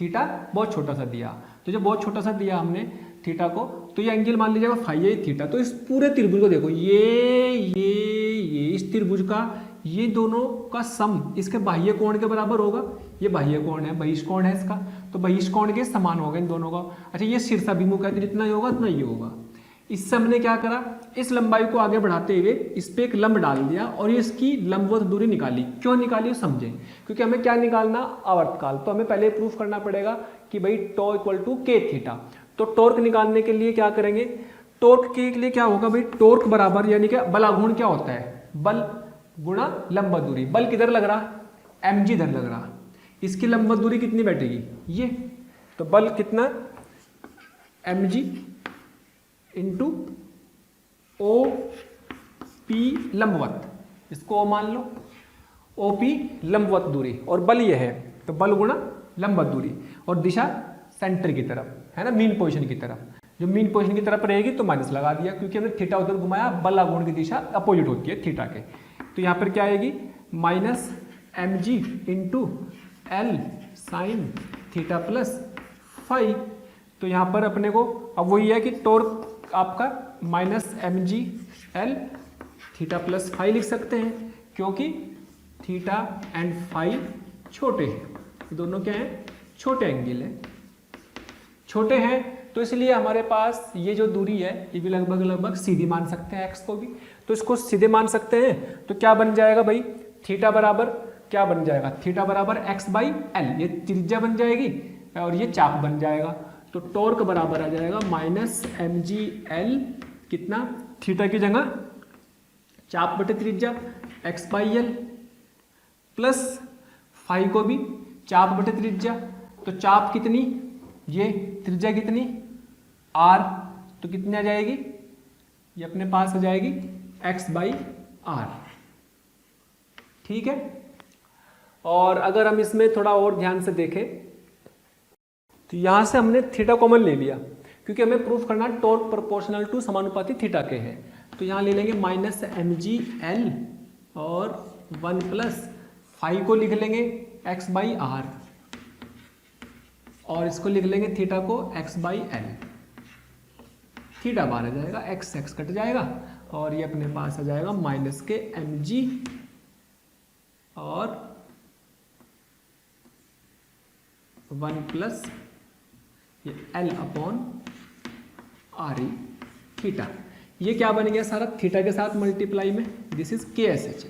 थीटा बहुत छोटा सा दिया, तो जब बहुत छोटा सा दिया हमने थीटा को, तो ये एंगल मान लीजिएगा फाई है थीटा। तो इस पूरे त्रिभुज को देखो, ये इस त्रिभुज का ये दोनों का सम इसके बाह्य कोण के बराबर होगा। ये बाह्य कोण है, बहिष्ठ कोण है इसका, तो बहिष्ठ कोण के समान होगा इन दोनों का। अच्छा ये शीर्षाभिमुख है तो जितना ही होगा उतना ही होगा। इससे हमने क्या करा, इस लंबाई को आगे बढ़ाते हुए इस पे एक लंब डाल दिया और ये इसकी लंबवत दूरी निकाली। क्यों निकाली समझें, क्योंकि हमें क्या निकालना, आवर्तकाल। तो हमें पहले प्रूफ करना पड़ेगा कि भाई टॉ = k थीटा। तो टॉर्क निकालने के लिए क्या करेंगे, टॉर्क के लिए क्या होगा भाई, टॉर्क बराबर, यानी कि बलाघूर्ण क्या होता है, बल गुणा लंबवत दूरी। बल किधर लग रहा, mg इधर लग रहा, इसकी लंबवत दूरी कितनी बैठेगी ये, तो बल कितना mg इंटू OP लंबवत, इसको O मान लो, OP लंबवत दूरी, और बल ये है तो बल गुणा लंबवत दूरी, और दिशा सेंटर की तरफ है ना, मीन पोजीशन की तरफ। जो मीन पोजीशन की तरफ रहेगी तो माइनस लगा दिया, क्योंकि हमने थीटा उधर घुमाया, बल आघूर्ण की दिशा अपोजिट होती है थीटा के। तो यहाँ पर क्या आएगी, -mg into L sin theta plus phi. तो यहाँ पर अपने को अब वही है कि टॉर्क आपका -mg L theta plus phi लिख सकते हैं, क्योंकि थीटा एंड फाई छोटे हैं, दोनों क्या हैं, छोटे एंगल हैं, छोटे हैं, तो इसलिए हमारे पास ये जो दूरी है ये भी लगभग सीधी मान सकते हैं, x को भी, तो इसको सीधे मान सकते हैं। तो क्या बन जाएगा भाई, थीटा बराबर क्या बन जाएगा, थीटा बराबर x/L, ये त्रिज्या बन जाएगी और ये चाप बन जाएगा। तो टॉर्क बराबर आ जाएगा -mg L कितना, थीटा की जगह चाप बटे त्रिज्या x/L प्लस फाई को भी चाप बटे त्रिज्या। तो चाप कितनी, ये त्रिज्या कितनी r, तो कितनी आ जाएगी, ये अपने पास आ जाएगी x/r, ठीक है। और अगर हम इसमें थोड़ा और ध्यान से देखें तो यहां से हमने थीटा कॉमन ले लिया, क्योंकि हमें प्रूफ करना टॉर्क प्रोपोर्शनल टू समानुपाती थीटा के है। तो यहां ले लेंगे -mg L और 1 प्लस फाई को लिख लेंगे x/r, और इसको लिख लेंगे थीटा को x/L। थीटा बाहर आ जाएगा, x कट जाएगा, और ये अपने पास आ जाएगा -mg और 1 प्लस ये L/RE थीटा। ये क्या बन गया सारा, थीटा के साथ मल्टीप्लाई में, दिस इज KSH।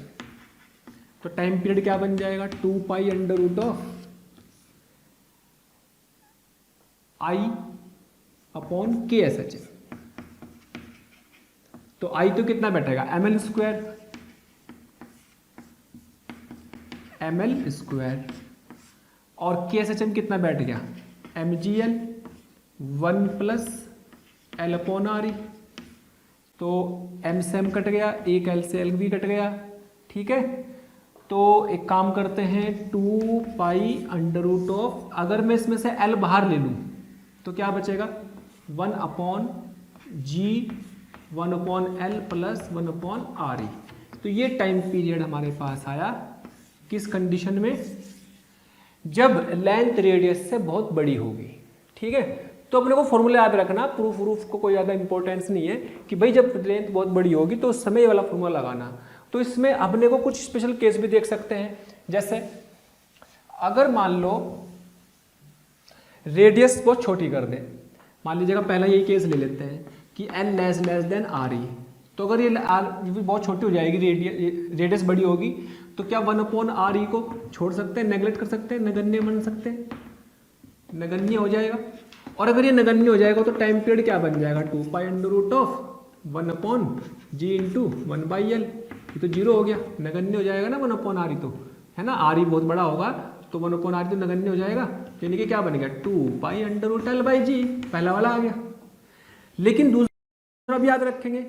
तो टाइम पीरियड क्या बन जाएगा, 2π √I/KSH। तो I तो कितना बैठेगा, ml², और KSH में कितना बैठ गया, mgl 1 प्लस L/RE। तो m से m कट गया, एक L से L भी कट गया, ठीक है। तो एक काम करते हैं, 2π √, अगर मैं इसमें से L बाहर ले लूँ तो क्या बचेगा 1/g 1/l प्लस 1/r। तो ये टाइम पीरियड हमारे पास आया किस कंडीशन में, जब लेंथ रेडियस से बहुत बड़ी होगी। ठीक है, तो अपने को फॉर्मूला याद रखना, प्रूफ को कोई ज़्यादा इंपॉर्टेंस नहीं है कि भाई जब लेंथ बहुत बड़ी होगी तो उस समय वाला फॉर्मूला लगाना। तो इसमें अपने को कुछ स्पेशल केस भी देख सकते हैं, जैसे अगर मान लो रेडियस बहुत छोटी कर दें, मान लीजिएगा पहला यही केस ले लेते हैं कि n less than R E. तो अगर ये आर बहुत छोटी हो जाएगी, रेडियस बड़ी होगी, तो क्या 1/r को छोड़ सकते हैं, नेगलेक्ट कर सकते हैं, नगण्य बन सकते हैं, नगण्य हो जाएगा। और अगर ये नगण्य हो जाएगा तो टाइम पीरियड क्या बन जाएगा 2π√1/g इंटू 1/l। ये तो जीरो हो गया, नगण्य हो जाएगा ना 1/r, तो है ना, आर बहुत बड़ा होगा तो 1/r तो नगण्य हो जाएगा, यानी कि क्या बन गया 2π√l/g, पहला वाला आ गया। लेकिन दूसरा भी याद रखेंगे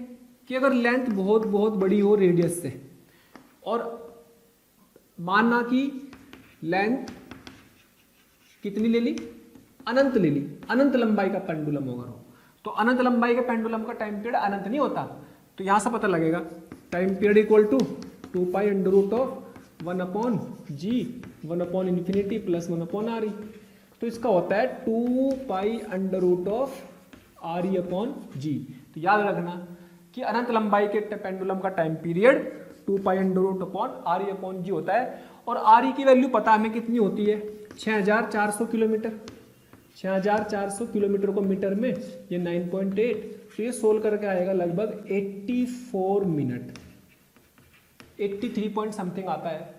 कि अगर लेंथ बहुत बहुत बड़ी हो रेडियस से, और मानना कि लेंथ कितनी ले ली, अनंत ले ली, अनंत लंबाई का पेंडुलम अगर हो, तो अनंत लंबाई के पेंडुलम का टाइम पीरियड अनंत नहीं होता। तो यहां से पता लगेगा time period equal to 2π√1/g 1/∞ plus 1/r। तो इसका होता है 2π√r/g। तो याद रखना कि अनंत लंबाई के पेंडुलम का टाइम पीरियड 2π√r/g होता है। और r की वैल्यू पता हमें कितनी होती है, 6400 किलोमीटर। 6400 किलोमीटर को मीटर में ये 9.8, तो ये सोल्व करके आएगा लगभग 84 मिनट, 83 पॉइंट समथिंग आता है,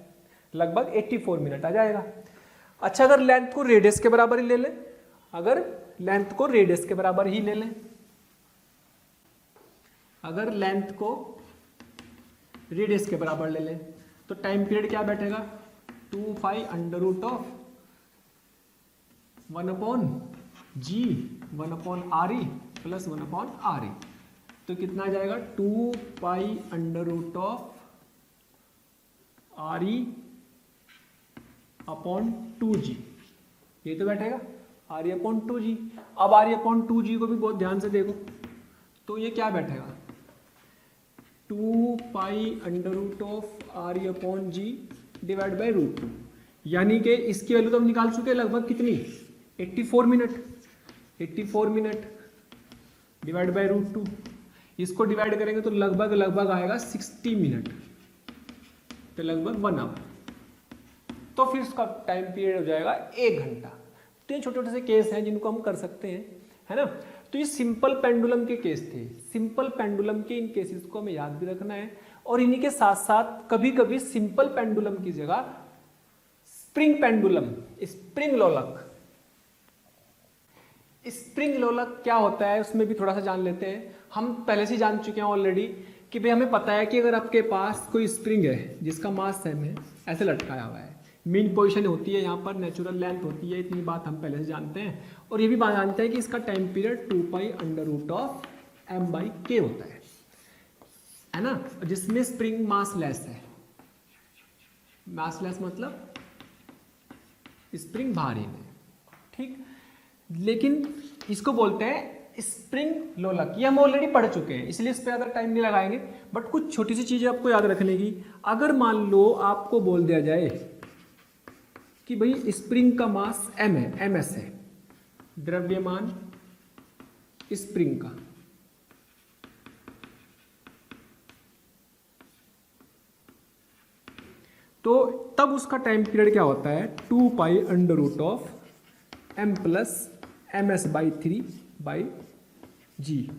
लगभग 84 मिनट आ जाएगा। अच्छा, अगर लेंथ को रेडियस के बराबर ही ले लें, अगर लेंथ को रेडियस के बराबर ही ले लें, अगर लेंथ को रेडियस के बराबर ले लें, तो टाइम पीरियड क्या बैठेगा 2π√1/g 1/re प्लस 1/re। तो कितना आ जाएगा 2π√re/2g, ये तो बैठेगा re/2g। अब re/2g को भी बहुत ध्यान से देखो, तो ये क्या बैठेगा 2π√re/g डिवाइड बाई √2, यानी कि इसकी वैल्यू तो हम निकाल चुके हैं लगभग कितनी 84 मिनट, 84 मिनट डिवाइड बाई √2, इसको डिवाइड करेंगे तो लगभग आएगा 60 मिनट, तो लगभग 1 आवर। तो फिर इसका टाइम पीरियड हो जाएगा 1 घंटा। तो ये छोटे छोटे से केस हैं जिनको हम कर सकते हैं, है ना। तो ये सिंपल पेंडुलम के केस थे। सिंपल पेंडुलम के इन केसेस को हमें याद भी रखना है, और इन्हीं के साथ साथ कभी कभी सिंपल पेंडुलम की जगह स्प्रिंग पेंडुलम, स्प्रिंग लोलक, स्प्रिंग लोलक क्या होता है उसमें भी थोड़ा सा जान लेते हैं। हम पहले से जान चुके हैं ऑलरेडी कि भाई हमें पता है कि अगर आपके पास कोई स्प्रिंग है जिसका मास सेम है, ऐसे लटकाया हुआ है, मीन पोजीशन होती है यहाँ पर, नेचुरल लेंथ होती है, इतनी बात हम पहले से जानते हैं। और ये भी बात जानते हैं कि इसका टाइम पीरियड 2π√m/k होता है ना, जिसमें स्प्रिंग मास लेस है। मास लेस मतलब स्प्रिंग भारी है, ठीक। लेकिन इसको बोलते हैं स्प्रिंग लोलक, ये हम ऑलरेडी पढ़ चुके हैं, इसलिए इस पर ज़्यादा टाइम नहीं लगाएंगे। बट कुछ छोटी सी चीज़ें आपको याद रखने की, अगर मान लो आपको बोल दिया जाए कि भाई स्प्रिंग का मास m है, ms है, द्रव्यमान स्प्रिंग का, तो तब उसका टाइम पीरियड क्या होता है 2π√m + ms/3/g।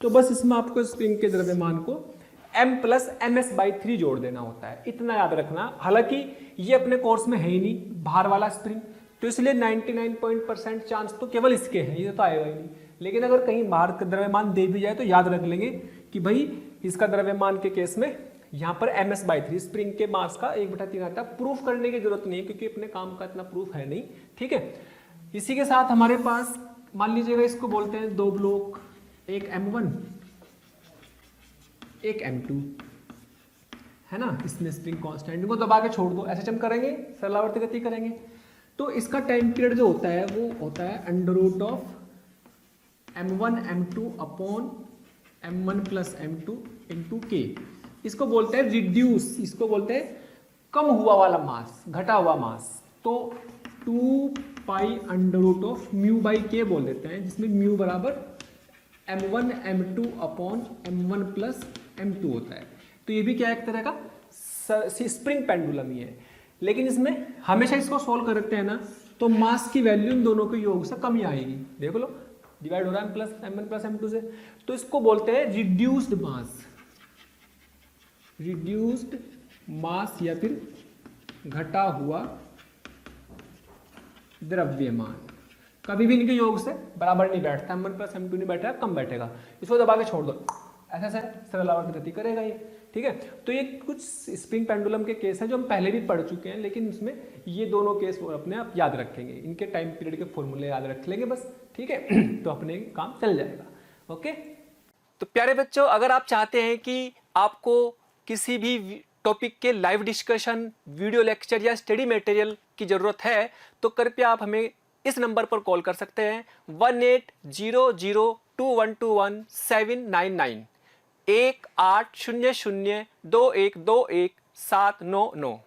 तो बस इसमें आपको स्प्रिंग के द्रव्यमान को m + ms/3 जोड़ देना होता है, इतना याद रखना। हालांकि ये अपने कोर्स में है ही नहीं भार वाला स्प्रिंग, तो इसलिए 99% चांस तो केवल इसके हैं, ये तो आएगा ही नहीं। लेकिन अगर कहीं भार का द्रव्यमान दे भी जाए तो याद रख लेंगे कि भाई इसका द्रव्यमान के केस में यहाँ पर ms/3 स्प्रिंग के मास का 1/3 आता है। प्रूफ करने की जरूरत नहीं है क्योंकि अपने काम का इतना प्रूफ है नहीं, ठीक है। इसी के साथ हमारे पास मान लीजिएगा इसको बोलते हैं 2 ब्लॉक, एक m1 एक m2, है ना। इसमें स्प्रिंग कांस्टेंट को दबा के छोड़ दो, ऐसे हम करेंगे, सरलावर्ती गति करेंगे। तो इसका टाइम पीरियड जो होता है वो होता है √m m1 m2 upon m1 plus m2 into के। इसको बोलते हैं रिड्यूस, इसको बोलते हैं कम हुआ वाला मास, घटा हुआ मास। तो 2 pi under root of mu by k बोल देते हैं, जिसमें म्यू बराबर m1 m2 upon m1 plus m2 होता है। तो ये भी क्या है, एक तरह का स्प्रिंग पेंडुलम ही है, लेकिन इसमें हमेशा इसको सोल्व करते हैं ना तो मास की वैल्यू इन दोनों के योग से कम ही आएगी। देख लो डिवाइड हो रहा है m1 प्लस m2 से, तो इसको बोलते हैं रिड्यूस्ड मास, रिड्यूस्ड मास या फिर घटा हुआ द्रव्यमान। कभी भी इनके योग से बराबर नहीं बैठता, m1 प्लस m2 नहीं बैठेगा, कम बैठेगा। इसको दबा के छोड़ दो, ऐसा ऐसा सरल आवर्त गति करेगा ये, ठीक है। तो ये कुछ स्प्रिंग पेंडुलम के केस हैं जो हम पहले भी पढ़ चुके हैं, लेकिन उसमें ये दोनों केस अपने आप याद रखेंगे, इनके टाइम पीरियड के फॉर्मूले याद रख लेंगे बस, ठीक है। तो अपने काम चल जाएगा, ओके। तो प्यारे बच्चों, अगर आप चाहते हैं कि आपको किसी भी टॉपिक के लाइव डिस्कशन, वीडियो लेक्चर या स्टडी मटेरियल की जरूरत है, तो कृपया आप हमें इस नंबर पर कॉल कर सकते हैं 18002121 799 18002121 799।